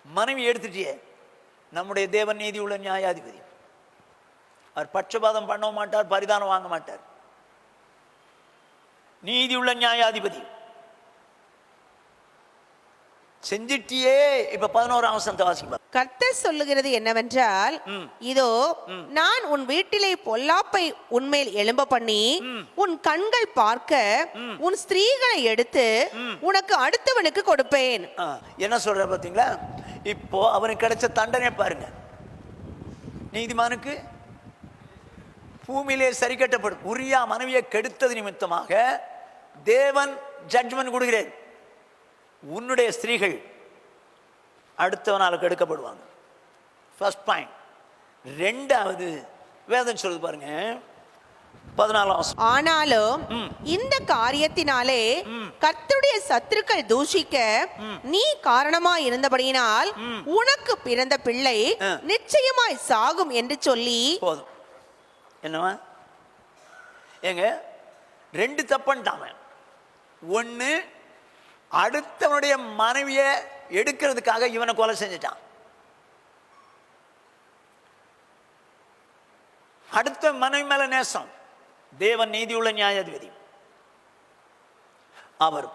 மனைவி எடுத்துட்டியே. நம்முடைய தேவன் நீதி உள்ள நியாயாதிபதி. அவர் பட்சபாதம் பண்ண மாட்டார், பரிதானம் வாங்க மாட்டார். நீதி உள்ள நியாயாதிபதி. செஞ்சிட்டியே. இப்ப 11ஆம் வசனத்தை வாசிப்பா. கர்த்தர் சொல்லுகிறது என்னவென்றால், இதோ நான் உன் வீட்டிலே பொல்லாப்பை உன்மேல் எழும்ப பண்ணி உன் கண்கள் பார்க்க உன் ஸ்திரீகளை எடுத்து உனக்கு அடுத்தவனுக்கு கொடுப்பேன். என்ன சொல்ற பாத்தீங்களா? இப்போ அவனுக்கு கிடைச்ச தண்டனை பாருங்க. நீதிமானுக்கு பூமியிலே சரி கட்டப்படும். உரியா மனைவியை கெடுத்தது நிமித்தமாக தேவன் ஜட்ஜ்மெண்ட் கொடுக்கிறேன். உன்னுடைய ஸ்திரீகள் அடுத்தவனால கெடுக்கப்படுவாங்க. First point. ரெண்டாவது வேதம் சொல்லுது பாருங்க, 14ஆம் வசனம். ஆனாலும் இந்த காரியத்தினாலே கர்த்தருடைய சத்துருக்கள் தூஷிக்க நீ காரணமாய் இருந்தபடியினால் உனக்கு பிறந்த பிள்ளை நிச்சயமாய் சாகும் என்று சொல்லி. போதும். என்னவா ஏங்க, 2 தப்புன்ட்டாங்க. ஒன்னு, அடுத்தவனுடைய மனைவியை எடுக்கிறதுக்காக இவனை கொலை செஞ்சிட்டான். அடுத்த மனைவி மேல நேசம். தேவன் நீதியுள்ள நியாயாதிபதி. அவர்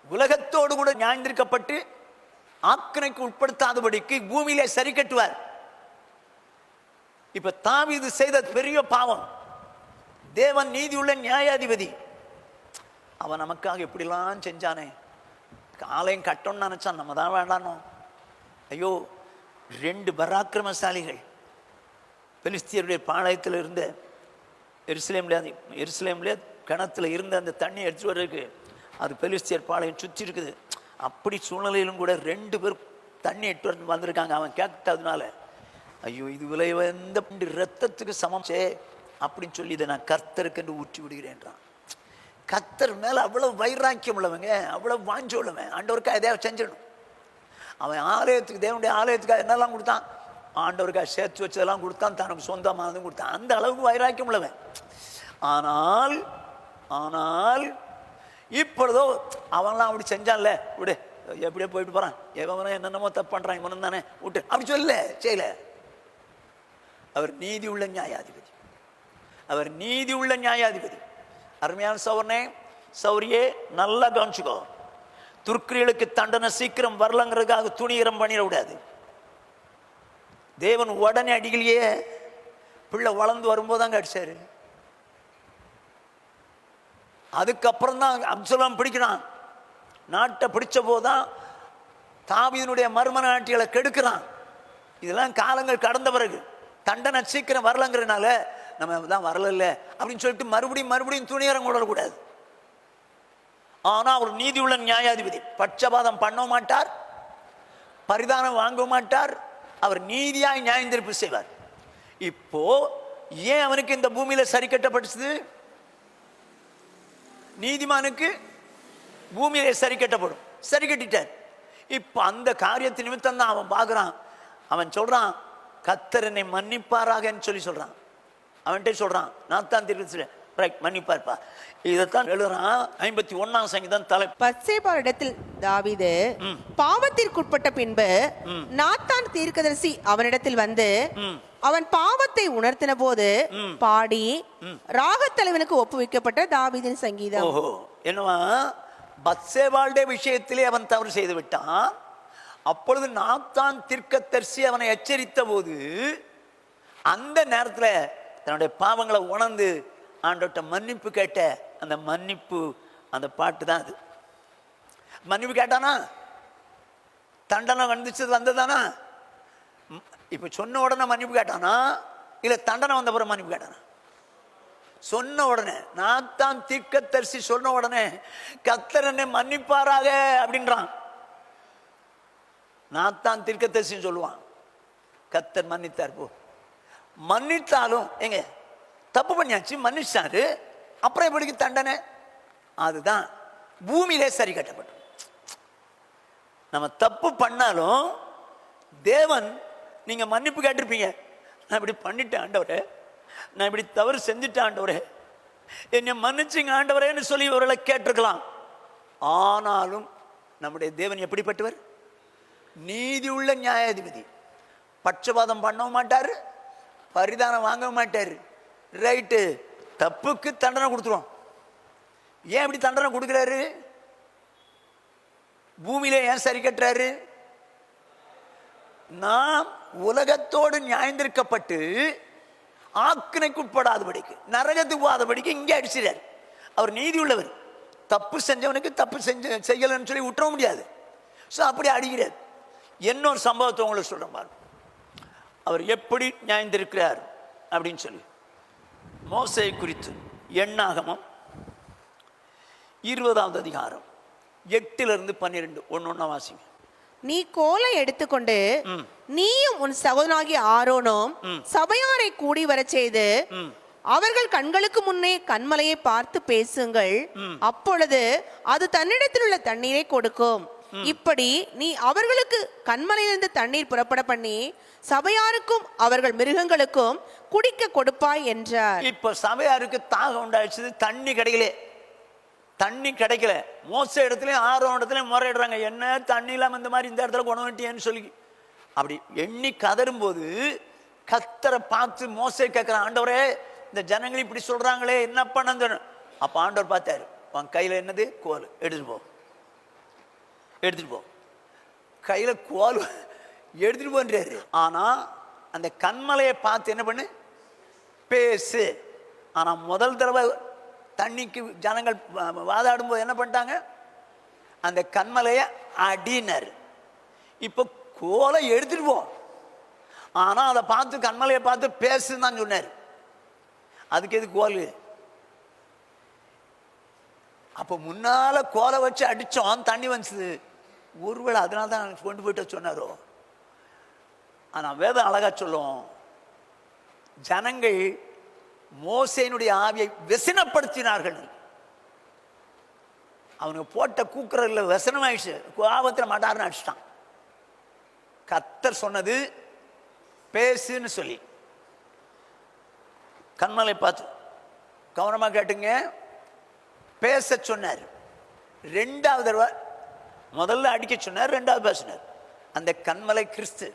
உலகத்தோடு கூட நியாயந்திருக்கப்பட்டு ஆக்கினைக்கு உட்படுத்தாதபடிக்கு பூமியிலே சரி கட்டுவார். இப்ப தாவீது செய்த பெரிய பாவம். தேவன் நீதியுள்ள நியாயாதிபதி. அவன் நமக்காக எப்படிலாம் செஞ்சானே. ஆலயம் கட்டணும்னு நினைச்சான், நம்ம தான் வேண்டானோ. ஐயோ, 2 பராக்கிரமசாலிகள் பெலிஸ்தியருடைய பாளையத்தில் இருந்த எருசலேம்ல கிணத்துல இருந்த அந்த தண்ணி எடுத்து வர்றதுக்கு அது பெலிஸ்தியர் பாளையம் சுற்றி இருக்குது. அப்படி சூழ்நிலையிலும் கூட 2 பேர் தண்ணி எடுத்து வந்திருக்காங்க. அவன் கேட்டதுனால, ஐயோ இது விலை வந்த ரத்தத்துக்கு சமம் அப்படின்னு சொல்லி இதை நான் கர்த்தருக்கு என்று ஊற்றி விடுகிறேன்றான். கர்த்தர் மேல அவ்வளவு வைராக்கியம் உள்ளவங்க, அவ்வளவு வாஞ்சி உள்ளவன். ஆண்டவருக்காக எதையாவது செஞ்சிடணும். அவன் ஆலயத்துக்கு, தேவனுடைய ஆலயத்துக்காக என்னெல்லாம் கொடுத்தான், ஆண்டவருக்காக சேர்த்து வச்சதெல்லாம் கொடுத்தான், தனக்கு சொந்தமானதும் கொடுத்தான். அந்த அளவுக்கு வைராக்கியம் உள்ளவன். ஆனால் ஆனால் இப்பொழுதோ அவன்லாம் அப்படி செஞ்சான்ல, விடு எப்படியோ போயிட்டு போறான், எவன் என்னென்னமோ தப்பு பண்றான், இவனும் தானே விட்டு அப்படி செய்யல. அவர் நீதி உள்ள நியாயாதிபதி. அவர் நீதி உள்ள நியாயாதிபதி. அருமையான சௌரனே, சௌரியே, நல்லா கவனிச்சுக்கோ. துர்க்கிரியலுக்கு தண்டனை சீக்கிரம் வரலங்கிறதுக்காக துணிகரம் பண்ணிட விடாது. தேவன் உடனே அடிக்கலையே, பிள்ளை வளர்ந்து வரும்போதாங்க அடிச்சாரு. அதுக்கப்புறம் தான் அப்சலோம் பிடிக்கிறான். நாட்டை பிடிச்ச போதுதான் தாவீதினுடைய மர்ம நாட்டிகளை கெடுக்கிறான். இதெல்லாம் காலங்கள் கடந்த பிறகு தண்டனை சீக்கிரம் வரலங்கிறனால நம்ம தான் வரல அப்படின்னு சொல்லிட்டு மறுபடியும் துணிகரம் கொள்ளக்கூடாது. ஆனா ஒரு நீதி உள்ள நியாயாதிபதி, பட்சபாதம் பண்ண மாட்டார், பரிதானம் வாங்க மாட்டார், அவர் நீதியாய் நியாயந்தீர்ப்பு செய்வார். இப்போ ஏன் அவனுக்கு இந்த பூமியில சரி கட்டப்பட்டுச்சு? நீதிமானுக்கு பூமியிலே சரி கட்டப்படும், சரி கட்டிட்டார். இப்ப அந்த காரியத்தின் நிமித்தம் தான் அவன் பார்க்கிறான். அவன் சொல்றான், கர்த்தர் என்னை மன்னிப்பாராக சொல்லி சொல்றான். அவன்கிட்ட சொல்றான், நான் தான் திருப்பி மன்னிப்பார்ப்பா. இதைத்தான் எழுதுறான் 51ஆம் சங்கீதம் தலை. பத்சேபாவிடத்தில் தாவீது பாவத்திற்குட்பட்ட பின்பு நாத்தான் தீர்க்கதரிசி அவனிடத்தில் வந்து அவன் பாவத்தை உணர்த்தின போது பாடி ராகத்தலைவனுக்கு ஒப்புவிக்கப்பட்ட தாவீதின் சங்கீதம். ஓஹோ, என்னவா, பத்சேபாளுடைய விஷயத்திலே அவன் தவறு செய்து விட்டான். அப்பொழுது நாத்தான் தீர்க்கதரிசி அவனை எச்சரித்த போது அந்த நேரத்தில் தன்னுடைய பாவங்களை உணர்ந்து ஆண்டவர்கிட்ட மன்னிப்பு கேட்ட அந்த மன்னிப்பு, அந்த பாட்டு தான் அது. மன்னிப்பு கேட்டானா, தண்டனை வந்ததானா? இப்ப சொன்ன உடனே மன்னிப்பு கேட்டானா, இல்ல தண்டனை வந்த பிறகு மன்னிப்பு கேட்டானா? சொன்ன உடனே, நாத்தான் தீர்க்கதரிசி சொன்ன உடனே கர்த்தர் என்னை மன்னிப்பாராக அப்படின்றான். நாத்தான் தீர்க்கதரிசி சொல்லுவான், கர்த்தர் மன்னித்தார் போ. மன்னித்தாலும் எங்க தப்பு பண்ணியாச்சு, மன்னிச்சாரு, அப்புறம் எப்படிக்கு தண்டனை? அதுதான் பூமியிலே சரி கட்டப்பட்டது. நம்ம தப்பு பண்ணாலும் தேவன், நீங்க மன்னிப்பு கேட்டிருப்பீங்க, நான் இப்படி பண்ணிட்டேன் ஆண்டவரே, நான் இப்படி தவறு செஞ்சுட்டேன் ஆண்டவரே, என்னை மன்னிச்சுங்க ஆண்டவரேன்னு சொல்லி இவர்களை கேட்டிருக்கலாம். ஆனாலும் நம்முடைய தேவன் எப்படிப்பட்டவர்? நீதி உள்ள நியாயாதிபதி. பட்சபாதம் பண்ணவும் மாட்டாரு, பரிதானம் வாங்க மாட்டாரு. ரைட்டு, தப்புக்கு தண்டனை கொடுத்துருவோம். ஏன் இப்படி தண்டனை கொடுக்கிறாரு? பூமியில ஏன் சரி கட்டுறாரு? நாம் உலகத்தோடு நியாயந்திருக்கப்பட்டு ஆக்கினைக்குட்படாதபடிக்கு, நரகத்துக்கு போகாதபடிக்கு இங்கே அடிச்சிடாரு. அவர் நீதி உள்ளவர். தப்பு செஞ்சவனுக்கு தப்பு செய்யலன்னு சொல்லி விட்டுற முடியாது. ஸோ அப்படி அடிக்கிறார். இன்னொரு சம்பவத்தை உங்களுக்கு சொல்றேன் பாருங்க, அவர் எப்படி நியாயந்திருக்கிறார் அப்படின்னு சொல்லி. மோசே குறித்து எண்ணாகமம் 20ஆம் அதிகாரம் 8-12 ஒன்னொன்னா வாசிங்க. நீ கோலை எடுத்துக்கொண்டு நீயும் உன் சகோதரனாகிய ஆரோனும் சபையாரை கூடி வரச் செய்து அவர்கள் கண்களுக்கு முன்னே கன்மலையை பார்த்து பேசுங்கள், அப்பொழுது அது தன்னிடத்தில் உள்ள தண்ணீரை கொடுக்கும். இப்படி நீ அவர்களுக்கு கன்மலையிலிருந்து தண்ணீர் புறப்பட பண்ணி சபையாருக்கும் அவர்கள் மிருகங்களுக்கும் குடிக்க கொடுப்பாய் என்றார். இப்ப சபையாருக்கு தாகம் உண்டாச்சு, தண்ணி கிடைக்கல. மோச இடத்துலயும் ஆரோன் இடத்துலயும் முறையிடுறாங்க, என்ன தண்ணி இல்லாம இந்த மாதிரி இந்த இடத்துல கொண்டு வந்துட்டியன்னு சொல்லி. அப்படி எண்ணி கதரும் போது கர்த்தரை பார்த்து மோசே கேட்கிறான், ஆண்டவரே இந்த ஜனங்கள் இப்படி சொல்றாங்களே, என்ன பண்ண? அப்ப ஆண்டவர் பார்த்தாரு, உன் கையில என்னது? கோல், எடுத்துட்டு போ. கையில கோல் எடுத்துட்டு போன்றாரு. ஆனா அந்த கண்மலையை பார்த்து என்ன பண்ணு? பேசு. ஆனா முதல் தடவை தண்ணிக்கு ஜனங்கள் வாதாடும் போது என்ன பண்ணிட்டாங்க? அந்த கண்மலையை அடினார். இப்ப கோலை எடுத்துட்டு போ, ஆனா அதை பார்த்து கண்மலையை பார்த்து பேசுன்னு தான் சொன்னார். அதுக்கு எது கோல்? அப்ப முன்னால கோலை வச்சு அடிச்சோம், தண்ணி வந்துச்சு. ஒருவேளை அதனால தான் கொண்டு போயிட்டு சொன்னாரோ? ஆனா வேதம் அழகா சொல்லும், ஜனங்கள் மோசேனுடைய ஆவியை வெசனப்படுத்தினார்கள். அவனுக்கு போட்ட கூக்குறதுல வெசனம் ஆயிடுச்சு, கோபத்தில் மாட்டாருன்னு அடிச்சிட்டான். கர்த்தர் சொன்னது பேசுன்னு சொல்லி. கண்மலை பார்த்து கவனமா கேட்டுங்க, பேச சொன்னார். ரெண்டாவது தடவை, முதல்ல அடிக்க சொன்னார், ரெண்டாவது பேசினார். அந்த கண்மலை கிறிஸ்து.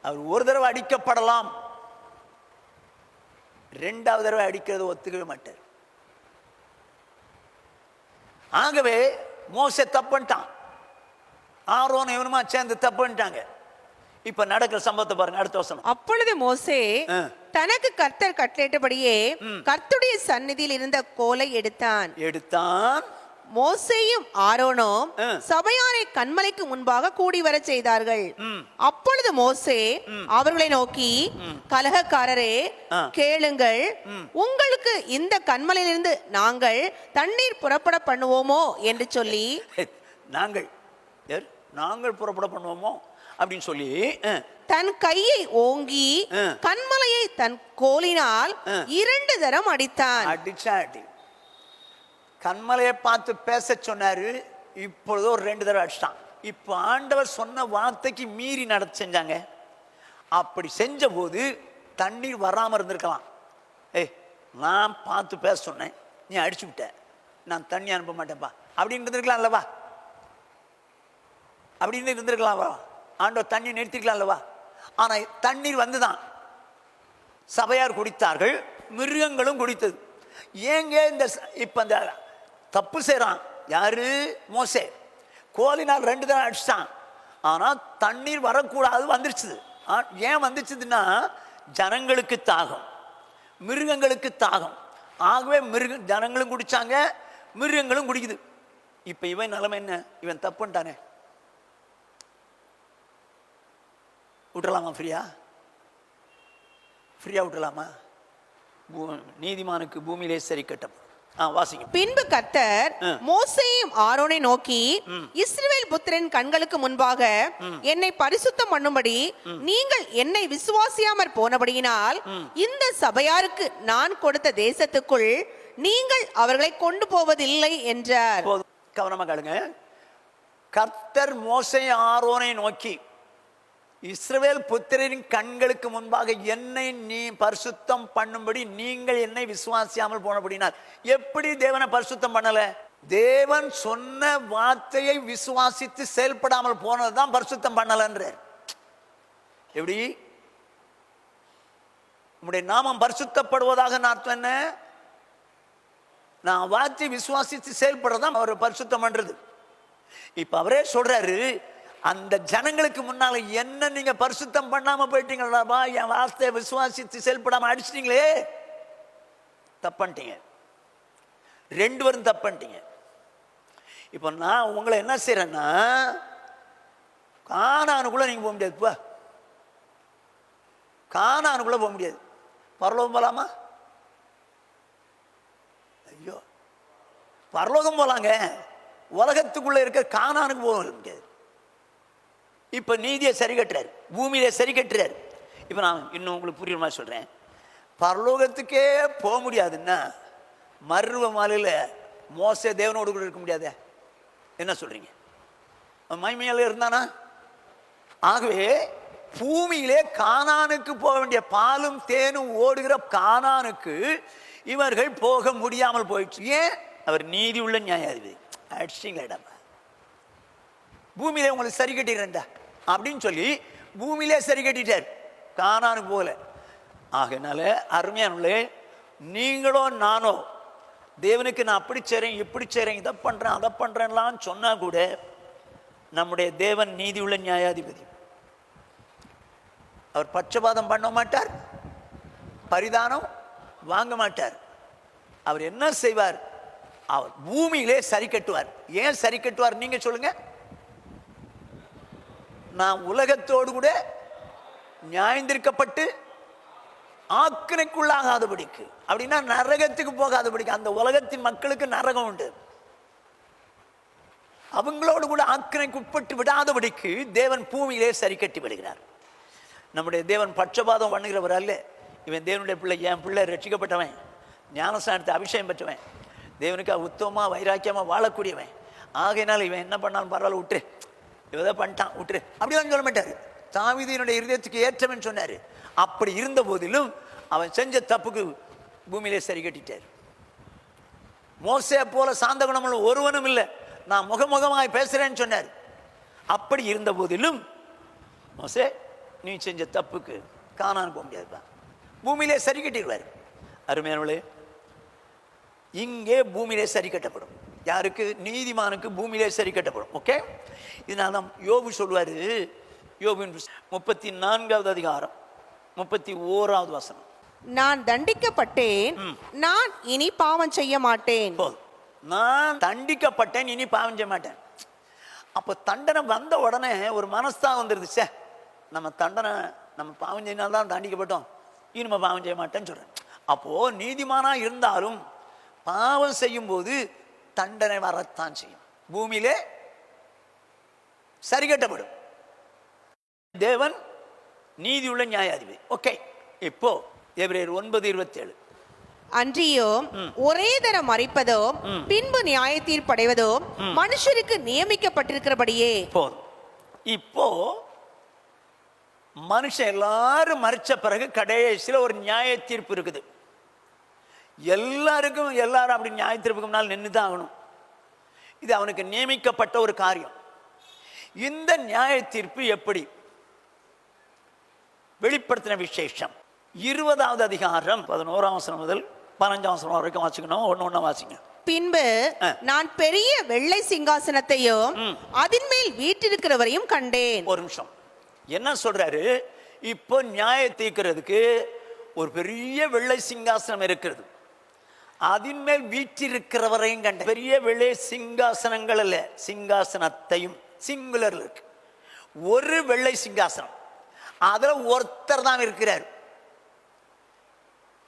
அவர் ஒரு தடவை அடிக்கப்படலாம், ரெண்டாவது தடவை அடிக்கிறது ஒத்துக்கவே மாட்டார். ஆகவே மோசே தப்புட்டான், ஆரோன் இவனுமா சேர்ந்து தப்புட்டாங்க. இப்ப நடக்கிற சம்பவத்தை பாருங்க, அடுத்த வசனம். அப்பொழுது மோசே தனக்கு கர்த்தர் கட்டளையிட்டபடியே கர்த்தருடைய சந்நிதியில் இருந்த கோலை எடுத்தான். மோசேயும் ஆரோனும் சபையாரை கன்மலைக்கு முன்பாக கூடி வர செய்தார்கள். அப்பொழுது மோசே அவர்களை நோக்கி, கலகக்காரரே, கேளுங்கள், உங்களுக்கு இந்த கன்மலையிலிருந்து நாங்கள் தண்ணீர் புறப்பட பண்ணுவோமோ என்று சொல்லி, நாங்கள் புறப்பட பண்ணுவோமோ அப்படின்னு சொல்லி தன் கையை ஓங்கி கன்மலையை தன் கோலினால் 2 தரம் அடித்தான். கன்மலையை பார்த்து பேச சொன்னாரு, இப்பொழுது ஒரு 2 தடவை அடிச்சிட்டான். இப்ப ஆண்டவர் சொன்ன வார்த்தைக்கு மீறி நடத்த செஞ்சாங்க. அப்படி செஞ்ச போது தண்ணீர் வராம இருந்திருக்கலாம். நான் பார்த்து பேச சொன்னேன், நீ அடிச்சு விட்ட, நான் தண்ணி அனுப்ப மாட்டேன்ப்பா அப்படின்னு இருந்திருக்கலாம் அல்லவா? அப்படின்னு இருந்திருக்கலாம். ஆண்டவர் தண்ணி நிறுத்திக்கலாம் அல்லவா? ஆனா தண்ணீர் வந்துதான். சபையார் குடித்தார்கள், மிருகங்களும் குடித்தது. ஏங்க இந்த இப்ப இந்த தப்பு செய்யறான் யாரு? மோசே. கோலினால் 2 தடவை அடிச்சான். ஆனா தண்ணீர் வரக்கூடாது, வந்துருச்சு. ஏன் வந்துச்சுன்னா ஜனங்களுக்கு தாகம், மிருகங்களுக்கு தாகம். ஆகவே ஜனங்களும் குடிச்சாங்க, மிருகங்களும் குடிக்குது. இப்ப இவன் நிலைமை என்ன? இவன் தப்புன்ட்டானே, விட்டுலாமா? ஃப்ரீயா விட்டுலாமா? நீதிமானுக்கு பூமியிலே சரி கட்டும். வாசிங்க. பின்பு கர்த்தர் மோசேயும் ஆரோனை நோக்கி, இஸ்ரவேல் புத்திரன் கண்களுக்கு முன்பாக என்னை பரிசுத்தம் பண்ணும்படி நீங்கள் என்னை விசுவாசியாமற் போனபடியினால் இந்த சபையாருக்கு நான் கொடுத்த தேசத்துக்குள் நீங்கள் அவர்களை கொண்டு போவதில்லை என்றார். கவனமா கேளுங்க. கர்த்தர் மோசே ஆரோனை நோக்கி, இஸ்ரவேல் புத்திரரின் கண்களுக்கு முன்பாக என்னை நீ பரிசுத்தம் பண்ணும்படி நீங்கள் என்னை விசுவாசியாமல் போனபடினால். எப்படி தேவனை பரிசுத்தம் பண்ணல? தேவன் சொன்ன வார்த்தையை விசுவாசித்து செயல்படாமல் போனதுதான் பரிசுத்தம் பண்ணலன்ற. எப்படி? உம்முடைய நாமம் பரிசுத்தப்படுவதாக அர்த்தம் என்ன? நான் வார்த்தை விசுவாசித்து செயல்படுறதான் அவர் பரிசுத்தம் பண்றது. இப்ப அவரே சொல்றாரு, அந்த ஜனங்களுக்கு முன்னால என்ன நீங்க பரிசுத்தம் பண்ணாம போயிட்டீங்களா? என் வார்த்தையை விசுவாசித்து செயல்படாம அடிச்சிட்டீங்களே, தப்பன்ட்டீங்க. 2 பேரும் தப்பன்ட்டீங்க. இப்போ நான் உங்களை என்ன செய்யறேன்னா, கானானுக்குள்ள நீங்க போக முடியாது. கானானுக்குள்ள போக முடியாது. பரலோகம் போலாமா? ஐயோ, பரலோகம் போலாங்க, உலகத்துக்குள்ள இருக்க கானானுக்கு போக முடியாது. இப்ப நீதியை சரி கட்டுறாரு, பூமியில சரி கட்டுறாரு. இப்ப நான் இன்னும் உங்களுக்கு புரியுற மாதிரி சொல்றேன். பரலோகத்துக்கே போக முடியாதுன்னா மருவ மாலையில மோசே தேவனோடு கூட இருக்க முடியாத? என்ன சொல்றீங்க? மைமையால இருந்தானா? ஆகவே பூமியிலே கானானுக்கு போக வேண்டிய பாலும் தேனும் ஓடுகிற கானானுக்கு இவர்கள் போக முடியாமல் போயிடுச்சு. ஏன்? அவர் நீதி உள்ள நியாயாதிபதி. அடிச்சிங்களா? பூமியில உங்களுக்கு சரி கட்டிடுறா அப்படின்னு சொல்லி பூமியிலே சரி கட்டிட்டார், கானானுக்கு போகல. ஆகையினால அருமையானே, நீங்களோ நானோ தேவனுக்கு நான் அப்படி செய்றேன், இப்படி செய்றேன், இதை பண்றேன், அதை பண்றேன்லாம் சொன்னா கூட நம்முடைய தேவன் நீதி உள்ள நியாயாதிபதி. அவர் பட்சபாதம் பண்ண மாட்டார், பரிதானம் வாங்க மாட்டார். அவர் என்ன செய்வார்? அவர் பூமியிலே சரி கட்டுவார். ஏன் சரி கட்டுவார் நீங்க சொல்லுங்க? நான் உலகத்தோடு கூட நியாயந்திருக்கப்பட்டு ஆக்கினைக்குள்ளாகாதபடிக்கு, அப்படின்னா நரகத்துக்கு போகாதபடிக்கு. அந்த உலகத்தின் மக்களுக்கு நரகம் உண்டு, அவங்களோடு கூட ஆக்கினைக்கு உட்பட்டு விடாதபடிக்கு தேவன் பூமியிலே சரி கட்டி விடுகிறார். நம்முடைய தேவன் பட்சபாதம் பண்ணுகிறவர் அல்ல. இவன் தேவனுடைய பிள்ளை, என் பிள்ளை ரட்சிக்கப்பட்டவன், ஞானஸ்நானத்தை அபிஷேகம் பெற்றவன், தேவனுக்கு உத்தமமா வைராக்கியமா வாழக்கூடியவன். ஆகையினால இவன் என்ன பண்ணாலும் பரவாயில்ல, விட்டுரு, இவதை பண்ணிட்டான், விட்டுரு, அப்படிதான் சொல்ல மாட்டாரு. தாவீதினுடைய இருதயத்துக்கு ஏற்றவன் சொன்னாரு. அப்படி இருந்த போதிலும் அவன் செஞ்ச தப்புக்கு பூமியிலே சரி கட்டிட்டார். மோசே போல சாந்த குணமுள்ள ஒருவனும் இல்லை, நான் முகமுகமாய் பேசுறேன்னு சொன்னார். அப்படி இருந்த போதிலும் மோசே, நீ செஞ்ச தப்புக்கு கானான் போக முடியாதுப்பா, பூமியிலே சரி கட்டிடுவார். அருமையானவளே, இங்கே பூமியிலே சரி கட்டப்படும். யாருக்கு? நீதிமானுக்கு பூமியிலே சரி கட்டப்படும். ஓகே, இதனால தான் யோபு சொல்வாரு, யோபின் 34வது அதிகாரம் 31வது வசனம். நான் தண்டிக்கப்பட்டேன், நான் இனி பாவம் செய்ய மாட்டேன். போதும். நான் தண்டிக்கப்பட்டேன், இனி பாவம் செய்ய மாட்டேன். அப்போ தண்டனை வந்த உடனே ஒரு மனஸ்தான் வந்துருது. சே, நம்ம தண்டனை, நம்ம பாவம் செய்யினால்தான் தண்டிக்கப்பட்டோம், இனி நம்ம பாவம் செய்ய மாட்டேன்னு சொல்றேன். அப்போ நீதிமானா இருந்தாலும் பாவம் செய்யும் போது தண்டனை வரத்தான் செய்யும். பூமியிலே சரி கட்டப்படும். தேவன் நீதியுள்ள நியாயாதிபதி. ஓகே, இப்போ எபிரேயர் 9:27. அன்றியோ ஒரே தரம் மறிப்பதோ பின்பு நியாய தீர்ப்படைவதோ மனுஷருக்கு நியமிக்கப்பட்டிருக்கிறபடியே. போதும். இப்போ மனுஷன் எல்லாரும் மறிச்ச பிறகு கடைசியில் ஒரு நியாய தீர்ப்பு இருக்குது. எல்லாரும் அப்படி நியாய தீர்ப்புக்கு முன்னால் நின்று தான் ஆகணும். இது அவனுக்கு நியமிக்கப்பட்ட ஒரு காரியம். இந்த நியாய தீர்ப்பு எப்படி வெளிப்படுத்தின விசேஷம் 20வது அதிகாரம் 11ஆம் வசனம் முதல் 15ஆம் வசனம் வரைக்கும் வாசிக்கணும். ஒண்ணு வாசிங்க. பின்பு நான் பெரிய வெள்ளை சிங்காசனத்தையும் அதன் மேல் வீற்றிருக்கிறவரையும் கண்டேன். ஒரு நிமிஷம், என்ன சொல்றாரு? இப்போ நியாய தீர்க்கிறதுக்கு ஒரு பெரிய வெள்ளை சிங்காசனம் இருக்கிறது, அதன் மேல் வீற்றிருக்கிறவரையும் கண்டேன். பெரிய வெள்ளை சிங்காசனங்கள் அல்ல, சிங்காசனத்தையும் சிங்குலர்ல இருக்கு. ஒரு வெள்ளை சிங்காசனம், அதுல ஒருத்தர் தான் இருக்கிறார்.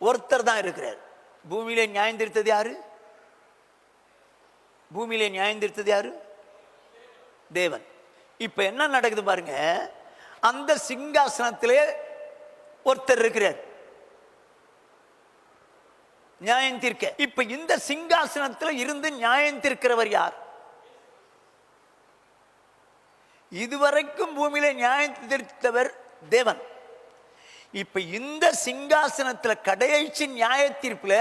ஒருத்தர் தான் இருக்கிறார். பூமியிலே நியாயம் தீர்த்தது யாரு? பூமியிலே நியாயம் தீர்த்தது யாரு? தேவன். இப்ப என்ன நடக்குது பாருங்க. அந்த சிங்காசனத்திலே ஒருத்தர் இருக்கிறார் நியாயம் தீர்க்க. இப்ப இந்த சிங்காசனத்தில் இருந்து நியாயம் தீர்க்கிறவர் யார்? இதுவரைக்கும் பூமியிலே நியாயம் தீர்த்தவர் தேவன். இப்ப இந்த சிங்காசனத்தில் கடைசி நியாய தீர்ப்புல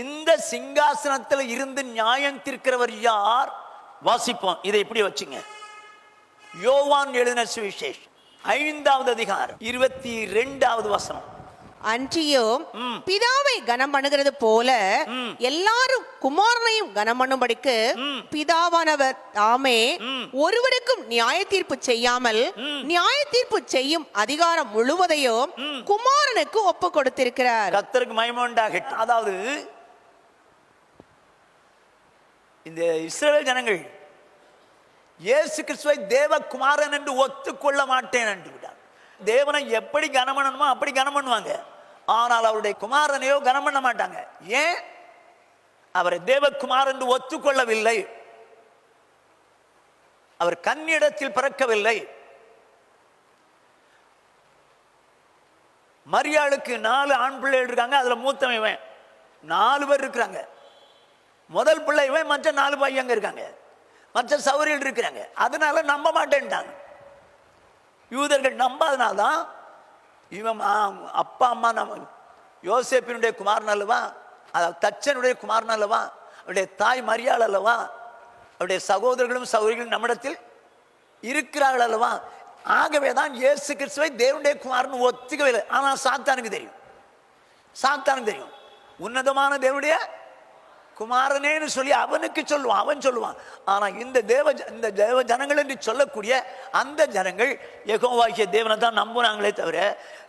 இந்த சிங்காசனத்தில் இருந்து நியாயம் தீர்க்கிறவர் யார்? வாசிப்போம். இதை இப்படி வச்சுங்க. யோவான் எழுதின சுவிசேஷம் 5வது அதிகாரம் 22வது வசனம். அன்றியோ பிதாவை கனம் பண்ணுகிறது போல எல்லாரும் குமாரனையும் கனம் பண்ணும்படிக்கு பிதாவானவர் தாமே ஒருவருக்கும் நியாய தீர்ப்பு செய்யாமல் நியாய தீர்ப்பு செய்யும் அதிகாரம் முழுவதையும் குமாரனுக்கு ஒப்பு கொடுத்திருக்கிறார். கர்த்தருக்கு மகிமை உண்டாகட்டும். அதாவது இந்த இஸ்ரவேல் ஜனங்கள் இயேசு கிறிஸ்துவை தேவகுமாரன் என்று ஒத்துக்கொள்ள மாட்டேன் என்று விட்டார். தேவனை எப்படி கனம் பண்ணணுமோ அப்படி கனம் பண்ணுவாங்க. ஆனால் அவருடைய குமாரனையோ கனம் பண்ண மாட்டாங்க. ஏன்? அவரை தேவகுமாரன் என்று ஒத்துக்கொள்ளவில்லை. அவர் கன்னியிடத்தில் பிறக்கவில்லை. மரியாளுக்கு 4 ஆண் பிள்ளைகள் இருக்காங்க, அதுல மூத்தவன் 4 பேர் இருக்கிறாங்க. முதல் பிள்ளை இவன், மற்ற 4 பையங்க இருக்காங்க, மற்ற சௌரியர்கள் இருக்கிறாங்க. அதனால நம்ப மாட்டேன்ட்டாங்க. யூதர்கள் நம்பாதனால்தான் இவன் அப்பா அம்மா நம்ம யோசேப்பினுடைய குமாரன் அல்லவா, தச்சனுடைய குமாரன் அல்லவா, அவருடைய தாய் மரியாள் அல்லவா, அவருடைய சகோதரர்களும் சகோதரிகளும் நம்மிடத்தில் இருக்கிறார்கள் அல்லவா. ஆகவே தான் இயேசு கிறிஸ்துவை தேவனுடைய குமாரன் ஒத்துக்கவில்லை. ஆனால் சாத்தானுக்கு தெரியும். சாத்தானுக்கு தெரியும் உன்னதமான தேவனுடைய குமாரனேன்னு சொல்லி அவனுக்கு சொல்லுவான், அவன் சொல்லுவான். ஆனா இந்த தேவ ஜனங்கள் என்று சொல்லக்கூடிய அந்த ஜனங்கள் யெகோவாகிய தேவனை தான் நம்புனாங்களே தவிர,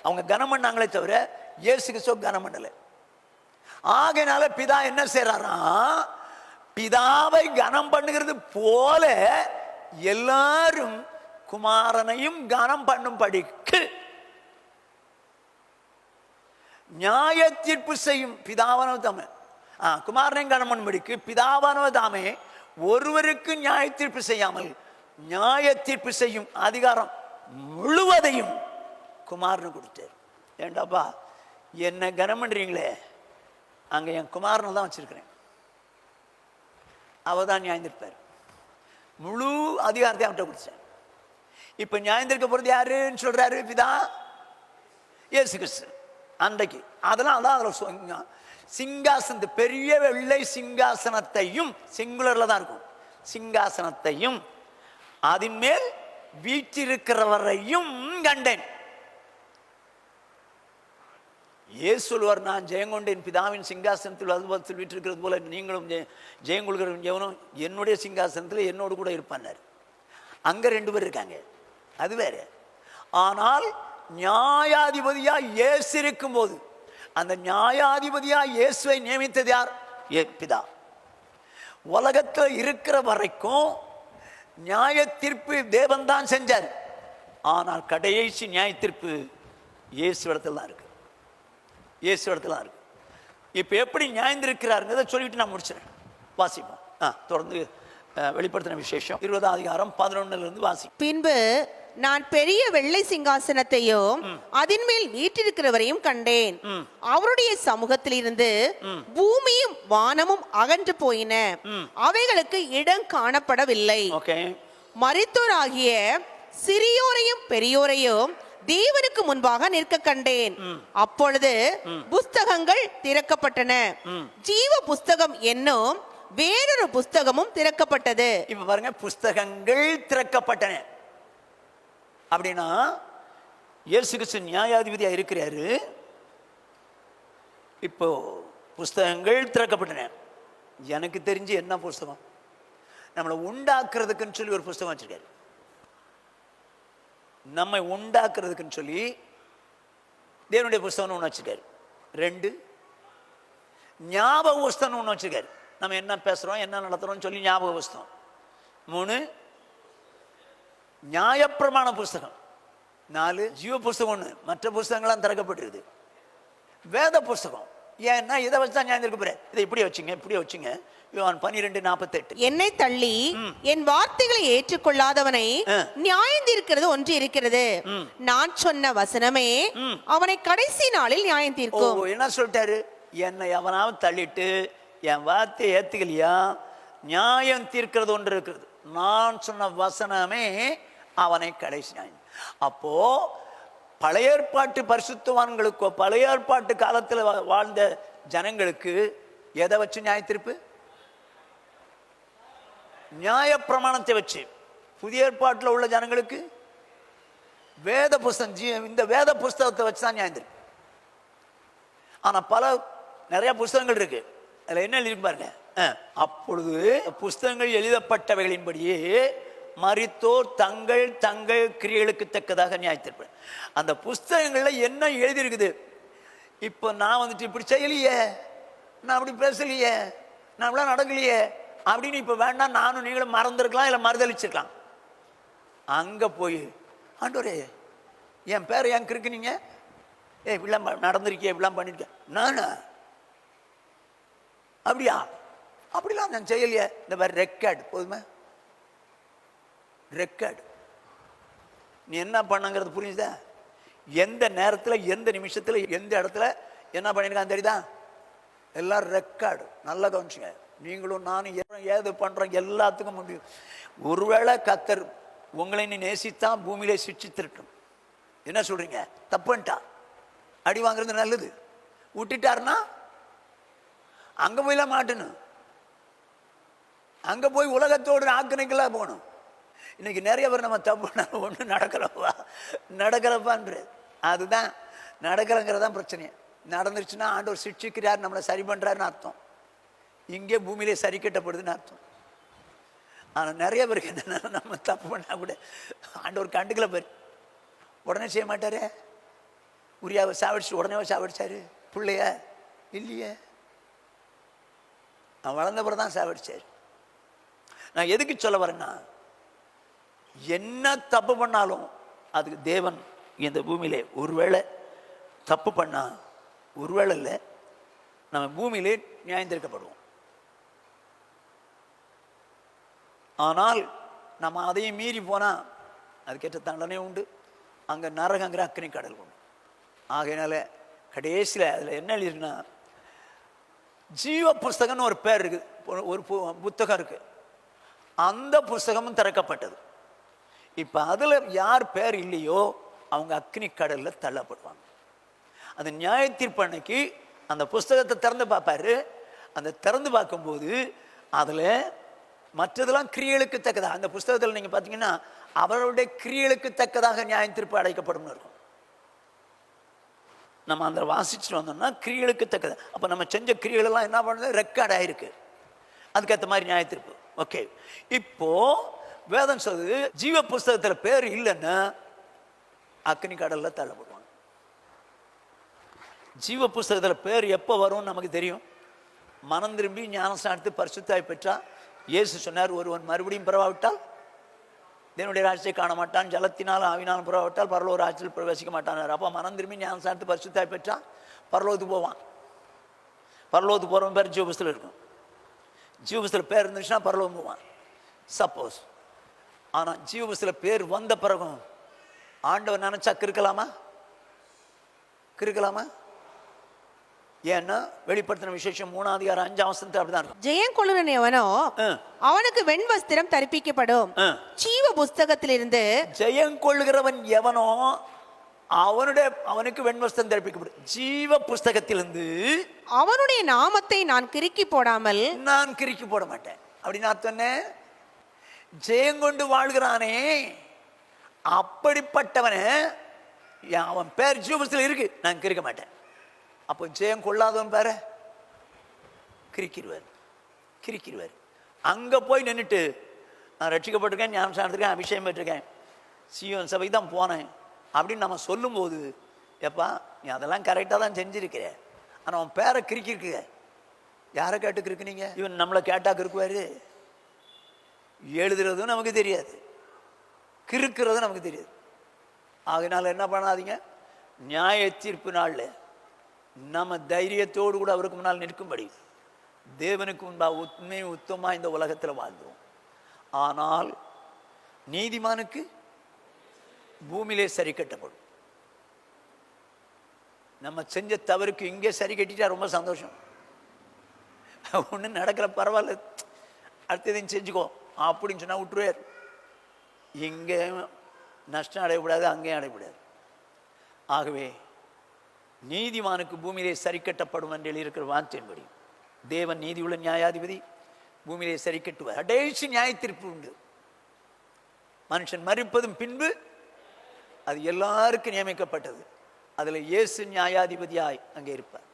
அவங்க கனம் பண்ணாங்களே தவிர இயேசு கிறிஸ்துவ கனம் பண்ணல. ஆகையினால பிதா என்ன செய்யறாரா, பிதாவை கனம் பண்ணுகிறது போல எல்லாரும் குமாரனையும் கனம் பண்ணும்படிக்கு நியாய தீர்ப்பு செய்யும் பிதாவானவர் தாமே. குமாரனையும் கனம் பண்ணும்படிக்கு பிதாவானவர் தாமே ஒருவருக்கு நியாய தீர்ப்பு செய்யாமல் நியாய தீர்ப்பு செய்யும் அதிகாரம் முழுவதையும் குமாரனு கொடுத்தார். ஏண்டாப்பா, என்ன கனம் பண்றீங்களே, அங்க என் குமாரனை தான் வச்சிருக்கிறேன், அவதான் நியாயம் தீர்ப்பார். முழு அதிகாரத்தை அவன்கிட்ட கொடுத்தார். இப்ப நியாயம் தீர்க்க போறது யாருன்னு சொல்றாரு? பிதா, இயேசு கிறிஸ்து. அன்றைக்கு அதெல்லாம் தான் அதுல சிங்காசனத்தை, பெரிய வெள்ளை சிங்காசனத்தையும், சிங்குலர்ல தான் இருக்கும், சிங்காசனத்தையும் அதன் மேல் வீற்றிருக்கிறவரையும் கண்டேன். இயேசு சொல்வார், நான் ஜெயங்கொண்டேன் பிதாவின் சிங்காசனத்தில் அதுபத்தில் வீற்றிருக்கிறது போல நீங்களும் ஜெயங்கொள்கிற எவனும் என்னுடைய சிங்காசனத்தில் என்னோடு கூட இருப்பார். அங்க 2 பேர் இருக்காங்க, அது வேற. ஆனால் நியாயாதிபதியா இயேசு இருக்கும் போது அந்த நியாயாதிபதியா இயேசுவை நியமித்தது யார்? பிதா. உலகத்தில் இருக்கிற வரைக்கும் நியாய தீர்ப்பு தேவன் தான் செஞ்சார். ஆனால் கடைசி நியாய தீர்ப்பு இயேசு இடத்துல தான் இருக்கு. இயேசு இடத்துல தான் இருக்கு. இப்ப எப்படி நியாயந்திருக்கிறாருங்கிறத சொல்லிட்டு நான் முடிச்சிடறேன். வாசிப்போம். தொடர்ந்து வெளிப்படுத்தின விசேஷம் 20ஆம் அதிகாரம் 11ல இருந்து வாசி. பின்பு நான் பெரிய வெள்ளை சிங்காசனத்தையும் அதன் மேல் வீற்றிருக்கிறவரையும் கண்டேன். அவருடைய சமூகத்தில் இருந்து பூமியும் வானமும் அகன்று போயின, அவைகளுக்கு இடம் காணப்படவில்லை. மரித்தோராகிய சிறியோரையும் பெரியோரையும் தேவனுக்கு முன்பாக நிற்க கண்டேன். அப்பொழுது புஸ்தகங்கள் திறக்கப்பட்டன, ஜீவ புஸ்தகம் என்னும் வேறொரு புஸ்தகமும் திறக்கப்பட்டது. இப்ப பாருங்க, புஸ்தகங்கள் திறக்கப்பட்டன அப்படின்னா இயேசு கிறிஸ்து நியாயாதிபதியா இருக்கிறாரு. இப்போ புஸ்தகங்கள் திறக்கப்பட்டன. எனக்கு தெரிஞ்சு என்ன புஸ்தகம்? நம்மளை உண்டாக்குறதுக்குன்னு சொல்லி ஒரு புஸ்தகம் வச்சிருக்காரு. நம்மை உண்டாக்குறதுக்குன்னு சொல்லி தேவனுடைய புஸ்தகம் ஒன்று வச்சிருக்காரு. 2 ஞாபக புஸ்தகம் ஒன்று வச்சிருக்காரு. நம்ம என்ன பேசுறோம், என்ன நடத்துறோம் சொல்லி ஞாபக புஸ்தகம். 3 நியாயப்பிரமாண புஸ்தகம். 4 ஜீவ புஸ்தகம். 1 மற்ற புஸ்தகங்கள்லாம் திறக்கப்பட்டிருக்குது. வேத புஸ்தகம். ஏன்னா இதை வச்சுதான் நியாயம் இருக்க போறேன். இதை இப்படி வச்சுங்க, இப்படி வச்சுங்க. யோவான் 12:48 என்னை தள்ளி என் வார்த்தைகளை ஏற்றுக்கொள்ளாதவனை நியாயந்தீர்க்கிறது ஒன்று இருக்கிறது. நான் சொன்ன வசனமே அவனை கடைசி நாளில் நியாயம் தீர்க்கும். என்ன சொல்லிட்டாரு? என்னை எவனாவது தள்ளிட்டு என் வார்த்தையை ஏத்துக்கலையா, நியாயம் தீர்க்கிறது ஒன்று இருக்கிறது. நான் சொன்ன வசனமே அவனை கடைசி நியாயம். அப்போ பழைய ஏற்பாட்டு பரிசுத்தவான்களுக்கோ பழைய ஏற்பாட்டு காலத்தில் வாழ்ந்த ஜனங்களுக்கு எதை வச்சு நியாய தீர்ப்பு? நியாய பிரமாணத்தை வச்சு. புதிய ஏற்பாட்டில் உள்ள ஜனங்களுக்கு வேத புஸ்தகம், இந்த வேத புஸ்தகத்தை வச்சு தான் நியாயம் தீர்ப்பு. ஆனா நிறைய புஸ்தகங்கள் இருக்கு. அதுல என்ன எழுதி பாருங்க. அப்பொழுது புஸ்தகங்கள் எழுதப்பட்டவைகளின்படியே மரித்தோர் தங்கள் தங்கள் கிரியைகளுக்கு தக்கதாக நியாயத்தீர்ப்பு. அந்த புஸ்தகங்கள்ல என்ன எழுதி இருக்குது? இப்போ நான் வந்துட்டு இப்படி செய்யலையே, நான் அப்படி பேசலையே, நான் இப்படிலாம் நடக்கலையே அப்படின்னு இப்ப வேண்டாம் நானும் நீங்களும் மறந்துருக்கலாம், இல்லை மறுதளிச்சிருக்கலாம். அங்க போய் ஆண்டவரே என் பேரை ஏன் கிறுக்குனீங்க, இப்படிலாம் நடந்திருக்கே, இப்படிலாம் பண்ணிருக்கேன், நானா அப்படியா, அப்படிலாம் நான் செய்யலையே. இந்த மாதிரி ரெக்கார்டு போதுமே. ரெக்கார்டு நீ என்ன பண்ணங்கிறது புரியுதா? எந்த நேரத்தில், எந்த நிமிஷத்தில், எந்த இடத்துல என்ன பண்ணிருக்கான்னு தெரியுதா? எல்லாம் ரெக்கார்டு. நல்லா கவனிச்சுங்க. நீங்களும் நானும் ஏது பண்றோம் எல்லாத்துக்கும் முடியும். ஒருவேளை கர்த்தர் உங்களை நீ நேசித்தா பூமியிலே சிட்சித்திருட்டும். என்ன சொல்றீங்க? தப்புன்ட்டா அடி வாங்குறது நல்லது. விட்டுட்டாருன்னா அங்க போயெல்லாம் மாட்டணும். அங்க போய் உலகத்தோடு ஆக்கினைக்கெல்லாம் போகணும். இன்னைக்கு நிறைய பேர் நம்ம தப்பு ஒண்ணு நடக்கிறப்பான்ற அதுதான் நடக்கிறங்கிறதான் பிரச்சனை. நடந்துருச்சுன்னா ஆண்டவர் சிட்சிக்கிறார், நம்மளை சரி பண்றாருன்னு அர்த்தம். இங்கே பூமியிலே சரி கட்டப்படுதுன்னு அர்த்தம். ஆனா நிறைய பேருக்கு என்ன, நம்ம தப்பு பண்ணா கூட ஆண்டவர் கண்டுக்கல பேர் உடனே செய்ய மாட்டாரு. உரியாவை சாவடிச்சு உடனே சாவடிச்சாரு பிள்ளைய இல்லையே, நான் வளர்ந்த பிறகு தான் சாவடிச்சாரு. நான் எதுக்கு சொல்ல வரேன்னா, என்ன தப்பு பண்ணாலும் அதுக்கு தேவன் இந்த பூமியிலே ஒருவேளை தப்பு பண்ணா ஒருவேளை இல்லை, நம்ம பூமியிலே நியாயந்திருக்கப்படுவோம். ஆனால் நம்ம அதையும் மீறி போனா அதுக்கேற்ற தண்டனை உண்டு. அங்க நரகங்கிற அக்கினி கடல் உண்டு. ஆகையினால கடைசியில் அதுல என்ன எழுதிருக்குன்னா, ஜீவ புஸ்தகம்னு ஒரு பேர் இருக்கு, ஒரு புத்தகம் இருக்கு. அந்த புஸ்தகமும் திறக்கப்பட்டது. இப்ப அதுல யார் பேர் இல்லையோ அவங்க அக்னி கடல்ல தள்ளப்படுவாங்க. அந்த நியாய தீர்ப்பு அன்னைக்கு அந்த புஸ்தகத்தை திறந்து பார்ப்பாரு. அந்த திறந்து பார்க்கும்போது அதுல மற்றதெல்லாம் கிரியைகளுக்கு தக்கதாக, அந்த புஸ்தகத்தில் நீங்க பாத்தீங்கன்னா அவருடைய கிரியைகளுக்கு தக்கதாக நியாய தீர்ப்பு அடைக்கப்படும் இருக்கும். நம்ம அந்த வாசிச்சுட்டு வந்தோம்னா கிரியைகளுக்கு தக்கது. அப்ப நம்ம செஞ்ச கிரியைகள் எல்லாம் என்ன பண்ணுது? ரெக்கார்ட் ஆயிருக்கு. அதுக்கேற்ற மாதிரி நியாய தீர்ப்பு. ஓகே, இப்போ வேதம் சொல்லுது ஜீவ புஸ்தகத்துல பேர் இல்லைன்னா அக்னி கடல்ல தள்ளப்படுவாங்க. ஜீவ புஸ்தகத்தில் பேர் எப்போ வரும்னு நமக்கு தெரியும். மனம் திரும்பி ஞானஸ்நானத்தை பரிசுத்தாய் பெற்றா இயேசு சொன்னார், ஒருவன் மறுபடியும் பிறவாவிட்டால் தேவனுடைய ராஜ்யத்தை காண மாட்டான், ஜலத்தினால் ஆவினாலும் பிறவாவிட்டால் பரலோக ராஜ்யத்தில் பிரவேசிக்க மாட்டான். அப்போ மனம் திரும்பி ஞானஸ்நானத்தை பரிசுத்தாய் பெற்றா பரலோகத்துக்கு போவான். பரலோகத்துக்கு போகிறவன் பேர் ஜீவ புஸ்தகத்தில் இருக்கும். ஜீவ புஸ்தகத்தில் பேர் இருந்துச்சுன்னா பரலோகம் போவான் சப்போஸ். ஆனால் ஜீவ புஸ்தகத்தில் பேர் வந்த பிறகும் ஆண்டவர் நினைச்சா கிறுக்கலாமா? கிறுக்கலாமா? ஏன்னா வெளிப்படுத்தின விசேஷம் 3:5 அப்படிதான் இருக்கும். ஜெயம் கொள்ளுறன் எவனோ அவனுக்கு வெண் வஸ்திரம் தரிப்பிக்கப்படும். ஜீவ புஸ்தகத்திலிருந்து ஜெயம் கொள்ளுகிறவன் எவனோ அவனுக்கு வெண் வஸ்திரம் தரிப்பிக்கப்படும். ஜீவ புஸ்தகத்திலிருந்து அவனுடைய நாமத்தை நான் கிறுக்கி போடாமல் நான் கிறுக்கி போட மாட்டேன். அப்படின்னு அர்த்தம் என்ன? ஜெயங்கொண்டு வாழ்கிறானே அப்படிப்பட்டவனை அவன் பேர் ஜீவ புஸ்தகத்தில் இருக்கு, நான் கிறுக்க மாட்டேன். அப்போ ஜெயம் கொள்ளாதவன் பேர கிறுக்கிடுவார். அங்கே போய் நின்றுட்டு நான் ரட்சிக்கப்பட்டிருக்கேன், ஞானஸ்நானத்துக்கு அபிஷேகம் பெற்றிருக்கேன், சீயோன் சபைக்கு தான் போனேன் அப்படின்னு நம்ம சொல்லும்போது, எப்பா நீ அதெல்லாம் கரெக்டாக தான் செஞ்சிருக்கிற, ஆனால் அவன் பேரை கிறுக்கிருக்க. யாரை கேட்டு கிறுக்குனீங்க? இவன் நம்மளை கேட்டா கிறுக்குவாரு. எழுதுறதும் நமக்கு தெரியாது, கிறுக்கிறதும் நமக்கு தெரியாது. அதனால என்ன பண்ணாதீங்க, நியாய தீர்ப்பு நாளில் நம்ம தைரியத்தோடு கூட அவருக்கு முன்னால் நிற்கும்படி தேவனுக்கு முன்பாக உண்மை உத்தமாக இந்த உலகத்தில் வாழ்ந்தோம். ஆனால் நீதிமானுக்கு பூமியிலே சரி கட்டப்படும். நம்ம செஞ்ச தவறுக்கு இங்கே சரி கட்டிட்டா ரொம்ப சந்தோஷம். ஒன்றும் நடக்கிற பரவாயில்ல, அடுத்ததையும் செஞ்சுக்கோ அப்படின்னு சொன்னால் விட்டுருவார். இங்கே நஷ்டம் அடையக்கூடாது, அங்கேயும் அடையக்கூடாது. ஆகவே நீதிமானுக்கு பூமியிலே சரி கட்டப்படும் என்று எழுதியிருக்கிற வார்த்தையின்படி தேவன் நீதியுள்ள நியாயாதிபதி, பூமியிலே சரி கட்டுவார். கடைசி நியாய தீர்ப்பு உண்டு. மனுஷன் மரிப்பதும் பின்பு அது எல்லாருக்கும் நியமிக்கப்பட்டது. அதில் இயேசு நியாயாதிபதியாய் அங்கே இருப்பார்.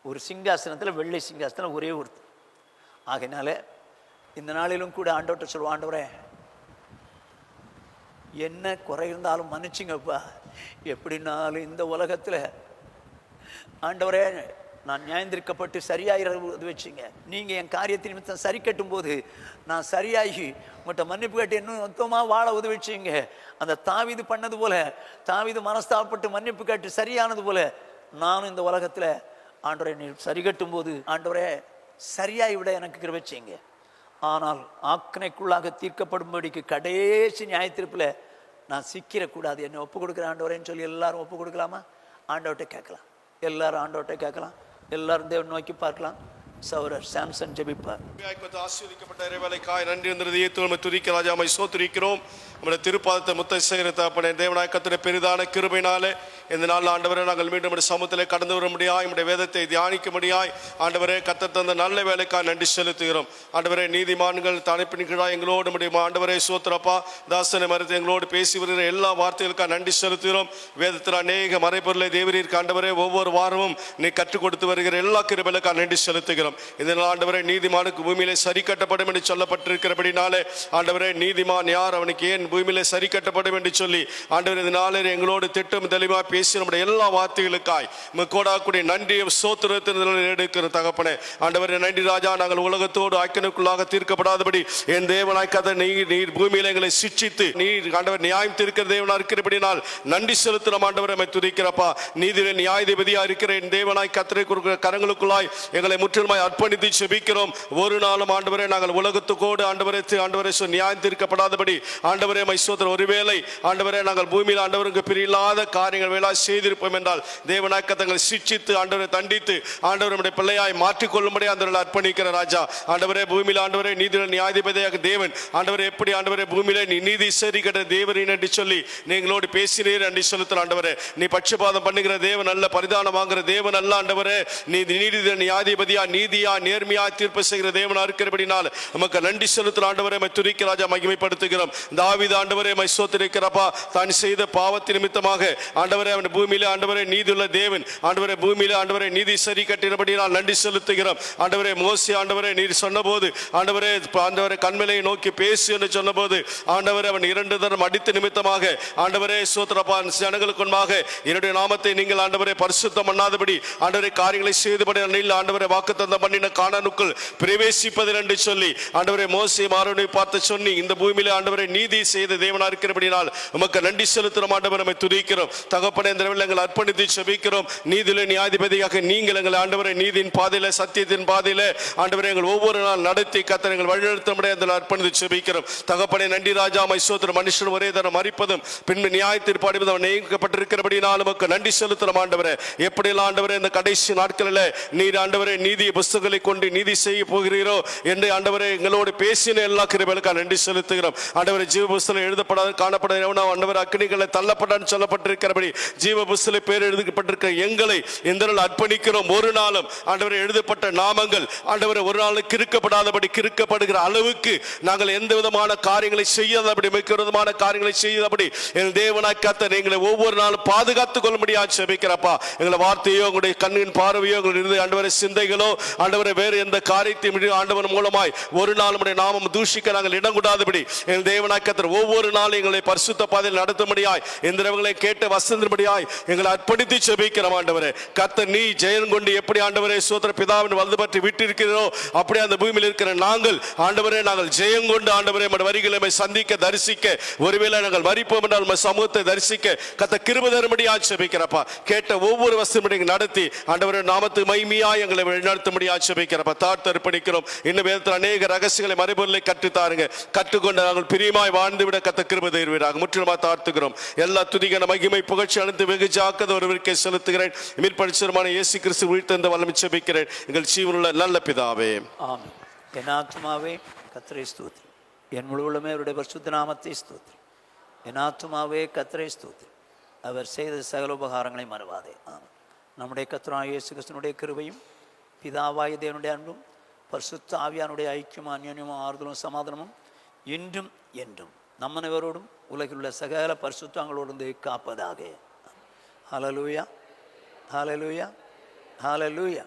ஒரு சிங்காசனத்தில், வெள்ளை சிங்காசனத்தில் ஒரே ஒருத்தர். ஆகையினால இந்த நாளிலும் கூட ஆண்டவர்கிட்ட சொல்லுவோம், ஆண்டவரே என்ன குறை இருந்தாலும் மன்னிச்சுங்கப்பா. எப்படின்னாலும் இந்த உலகத்தில் ஆண்டவரே நான் நியாயந்திருக்கப்பட்டு சரியாகிறது வச்சுங்க. நீங்கள் என் காரியத்தை நிமித்தம் சரி கட்டும் போது நான் சரியாகி உங்கள்கிட்ட மன்னிப்பு கட்டி இன்னும் மொத்தமாக வாழ உதவிச்சிங்க. அந்த தாவீது பண்ணது போல, தாவீது மனஸ்தாபப்பட்டு மன்னிப்பு கட்டி சரியானது போல நானும் இந்த உலகத்தில் ஆண்டவரே நீ சரி கட்டும் போது ஆண்டவரே சரியாகி விட எனக்கு கிருபைச்சீங்க. ஆனால் ஆக்கினைக்குள்ளாக தீர்க்கப்படும்படிக்கு கடைசி நியாயத்தீர்ப்பில் நான் சிக்கிடக்கூடாது, என்னை ஒப்பு கொடுக்குற ஆண்டவரேன்னு சொல்லி எல்லாரும் ஒப்பு கொடுக்கலாமா? ஆண்டவர்கிட்ட கேட்கலாம். எல்லாரும் ஆண்டவர்கிட்ட கேட்கலாம். எல்லாரும் தேவன் நோக்கி பார்க்கலாம். சௌரர் சாம்சன் ஜெபிப்பார். ஆசீர்வதிக்கப்பட்ட இறைவேளைக்காய் நன்றி வந்திருந்த துதிக்க ராஜாமை சோத்திரிக்கிறோம். நம்முடைய திருப்பாதத்தை முத்தை செய்கிற தகப்பனே, தேவனாய் கர்த்தருடைய பெரிதான கிருபையினாலே இந்த நாள் ஆண்டவரே நாங்கள் மீண்டும் நம்முடைய சமூகத்தில் கடந்து வர முடியாய், நம்முடைய வேதத்தை தியானிக்க முடியாய் ஆண்டவரே கர்த்தர் தந்த நல்ல வேலைக்காய் நன்றி செலுத்துகிறோம். ஆண்டவரே நீதிமான்கள் தனிப்பின் கீழாய் எங்களோடு நம்முடைய ஆண்டவரே சோத்திரப்பா தாசனை மறுத்து எங்களோடு பேசி வருகிற எல்லா வார்த்தைகளுக்காக நன்றி செலுத்துகிறோம். வேதத்தில் அநேக மறைபொருளை தேவரீர் ஆண்டவரே ஒவ்வொரு வாரமும் நீ கற்றுக் கொடுத்து வருகிற எல்லா கிருபைகளுக்காக நன்றி செலுத்துகிறோம். இதனால் ஆண்டவரே நீதிமானுக்கு பூமியிலே சரி கட்டப்படும் என்று சொல்லப்பட்டிருக்கிறபடினாலே ஆண்டவரே நீதிமான் யார், அவனுக்கு ஏன் பூமியிலே சரி கட்டப்படும் என்று சொல்லி ஆண்டவரே இந்த நாளில் எங்களோடு திட்டம் தெளிவாக பேசி நம்முடைய எல்லா வார்த்தைகளுக்காய் கோடாக்கூடிய நன்றியும் சோத்திரத்தின் எடுக்கிற தகப்பனே ஆண்டவரே நன்றி ராஜா. நாங்கள் உலகத்தோடு ஆக்கினுக்குள்ளாக தீர்க்கப்படாதபடி என் தேவனாய் கதை நீர் பூமியில எங்களை சிட்சித்து நீர் ஆண்டவர் நியாயம் தீர்க்கிற தேவனா இருக்கிறபடினால் நன்றி செலுத்துகிறோம். ஆண்டவரை துதிக்கிறப்பா. நீதியின் நியாயாதிபதியா இருக்கிற என் தேவனாய் கத்தரை கொடுக்கிற கரங்களுக்குள்ளாய் எங்களை முற்றிலுமாய் அர்ப்பணித்து செபிக்கிறோம். ஒரு நாளும் ஆண்டவரே நாங்கள் உலகத்துக்கோடு ஆண்டவரே நியாயம் தீர்க்கப்படாதபடி ஆண்டவரே மைசோதர் ஒருவேளை ஆண்டவரே நாங்கள் பூமியில் ஆண்டவருக்கு பிரியில்லாத காரியங்கள் வேளா செய்திருப்போம் என்றால் தேவனாய் தங்களை சிட்சித்து ஆண்டவரை தண்டித்து ஆண்டவர் நம்முடைய பிள்ளையாய் மாற்றிக்கொள்ளும்படி ஆண்டவர்கள் அர்ப்பணிக்கிற ராஜா. ஆண்டவரே பூமியில் ஆண்டவரே நீதியுள்ள நியாயாதிபதியாக தேவன் ஆண்டவரே எப்படி ஆண்டவரே பூமியில நீ நீதி சரி கட்ட தேவரின் என்று சொல்லி நீங்களோடு பேசினீர் என்று செலுத்துற ஆண்டவரே. நீ பட்சபாதம் பண்ணுகிற தேவன் அல்ல, பரிதானம் வாங்குற தேவன் அல்ல ஆண்டவரே. நீ நீதி நியாயாதிபதியா நீதி நீதியா நேர்மையா தீர்ப்பு செய்கிற தேவனா இருக்கிறபடினால் உமக்கு நன்றி செலுத்துற ஆண்டவரே. துதிக்க ராஜா மகிமைப்படுத்துகிறோம். தாவீது ஆண்டவரே ஸ்தோத்திரிக்கிறப்பா, தான் செய்த பாவத்தின் நிமித்தமாக ஆண்டவரே அவன் பூமியிலே ஆண்டவரே நீதியுள்ள தேவன் ஆண்டவரே, பூமியிலே ஆண்டவரே நீதி சரி கட்டினபடினால் நன்றி செலுத்துகிறோம் ஆண்டவரே. மோசே ஆண்டவரே நீர் சொன்னபோது ஆண்டவரே கண்மலையை நோக்கி பேசு என்று சொன்னபோது ஆண்டவரே அவன் 2 தரம் அடித்த நிமித்தமாக ஆண்டவரே சோத்திரப்பா, ஜனங்களுக்கு முன்பாக என்னுடைய நாமத்தை நீங்கள் ஆண்டவரே பரிசுத்தம் பண்ணாதபடி ஆண்டவரே காரியங்களை செய்துபடி ஆண்டவரே வாக்குத்தத்தம் பண்ணின கானானுக்குள் பிரவேசிப்பதில் என்று சொல்லி ஆண்டவரே மோசே ஆரோனை பார்த்து சொன்னி, இந்த பூமியிலே ஆண்டவரே நீதி செய்த தேவனா இருக்கிறபடினால் உமக்கு நன்றி செலுத்துகிறோம் ஆண்டவரே. நம்மை துதிக்கிறோம் தகப்பனே. இந்த நிலையில் எங்களை அர்ப்பணித்து செபிக்கிறோம். நீதியிலே நியாயாதிபதியாக நீங்கள் எங்களை ஆண்டவரே நீதியின் பாதையில சத்தியத்தின் பாதையில ஆண்டவரே எங்கள் ஒவ்வொரு நாள் நடத்தி கர்த்தர் எங்கள் வழிநடத்த முடியாது அர்ப்பணித்து செபிக்கிறோம் தகப்பனே. நன்றி ராஜா மைசோத்திர. மனுஷன் ஒரே தரம் மரிப்பதும் பின்பு நியாயத்திற்பாடு அவன் நியமிக்கப்பட்டிருக்கிறபடினால் உமக்கு நன்றி செலுத்துகிறோம் ஆண்டவரே. எப்படியெல்லாம் ஆண்டவரே இந்த கடைசி நாட்களில் நீர் ஆண்டவரே நீதி புஸ்தகங்களை கொண்டு நீதி செய்ய போகிறீரோ என்று ஆண்டவரே எங்களோடு பேசின எல்லா கிருபைகளுக்காக நன்றி செலுத்துகிறோம் ஆண்டவரே. ஜீவ புஸ்தகம் எழுதப்படாத காணப்பட ஆண்டவர் அக்னிகளை தள்ளப்படான்னு சொல்லப்பட்டிருக்கிறபடி ஜீவ புஸ்தகத்தில் பேர் எழுதப்பட்டிருக்கிற எங்களை இந்த நாள் அர்ப்பணிக்கிறோம். ஒரு நாளும் ஆண்டவரை எழுதப்பட்ட நாமங்கள் ஆண்டவரை ஒரு நாளும் கிறுக்கப்படாதபடி கிறுக்கப்படுகிற அளவுக்கு நாங்கள் எந்த விதமான காரியங்களை செய்யாதபடி மிக்க விதமான காரியங்களை செய்யாதபடி எங்கள் தேவனாய் கர்த்தர் எங்களை ஒவ்வொரு நாளும் பாதுகாத்துக் கொள்ள முடியாது செபிக்கிறப்பா. எங்களை வார்த்தையோ உங்களுடைய கண்ணின் பார்வையோ உங்களுடைய ஆண்டவரை சிந்தைகளோ ஆண்டவரை வேறு எந்த காரியத்தையும் ஆண்டவர் மூலமாய் ஒரு நாள் நம்முடைய நாமம் தூஷிக்க நாங்கள் இடம் கூடாதபடி எங்கள் தேவனாய் கர்த்தர் ஒவ்வொரு நாளும் எங்களை பரிசுத்த பாதையில் நடத்தும்படியாய் இந்த கேட்டு வசந்தபடியாய் எங்களை அர்ப்பணித்து செபிக்கிறோம் ஆண்டவரே. கர்த்தர் நீ ஜெயம் கொண்டு எப்படி ஆண்டவரே சோதர பிதாவின் வலது பற்றி விட்டிருக்கிறோ அப்படியே அந்த பூமியில் இருக்கிற நாங்கள் ஆண்டவரே நாங்கள் ஜெயம் கொண்டு ஆண்டவரே நம்முடைய வரிகளை சந்திக்க தரிசிக்க ஒருவேளை நாங்கள் மரிப்போம் என்றால் நம்ம சமூகத்தை தரிசிக்க கர்த்தர் கிருபை தரும்படியாய் செபிக்கிறப்பா. கேட்ட ஒவ்வொரு வசனமும் நடத்தி ஆண்டவரே நாமத்துக்கு மகிமையாய் எங்களை வழிநடத்தும்படியாய் செபிக்கிறப்பா. தாழ்த்து அர்ப்பணிக்கிறோம். இன்னும் வேதத்தில் அநேக ரகசியங்களை மறைபொருளை கற்றுத்தாருங்க. கற்றுக்கொண்டு நாங்கள் பிரியமாய் வாழ்ந்து விட கர்த்தர் கிருபை தருவீராக. முற்றிலுமா தாழ்த்துகிறோம். எல்லா துதிக்கான மகிமை புகழ்ச்சி அனைத்து வெகு ஜாக்கிரதை ஒருவருக்கே செலுத்துகிறேன். மீட்பரிசுரமான இயேசு கிறிஸ்து உயிர்த்தெழுந்த வல்லமை செபிக்கிறேன் எங்கள் ஜீவனுள்ள நல்ல பிதாவே. ஆமென். என் ஆத்துமாவே கர்த்தரை ஸ்தோத்திரி, என் முழு உள்ளமே அவருடைய பரிசுத்த நாமத்தை ஸ்தோத்திரி. என் ஆத்துமாவே கர்த்தரை ஸ்தோத்திரி, அவர் செய்த சகல உபகாரங்களை மறவாதே. ஆமென். நம்முடைய கர்த்தராகிய இயேசு கிறிஸ்துவினுடைய கிருபையும் பிதாவாகிய தேவனுடைய அன்பும் பரிசுத்த ஆவியானுடைய ஐக்கியமும் அந்யோன்யமும் ஆறுதலும் சமாதானமும் இன்றும் என்றும் நம்ம அனைவரோடும் உலகில் உள்ள சகல பரிசுத்தங்களோடு காப்பதாக. ஹல்லேலூயா, ஹல்லேலூயா, ஹல்லேலூயா.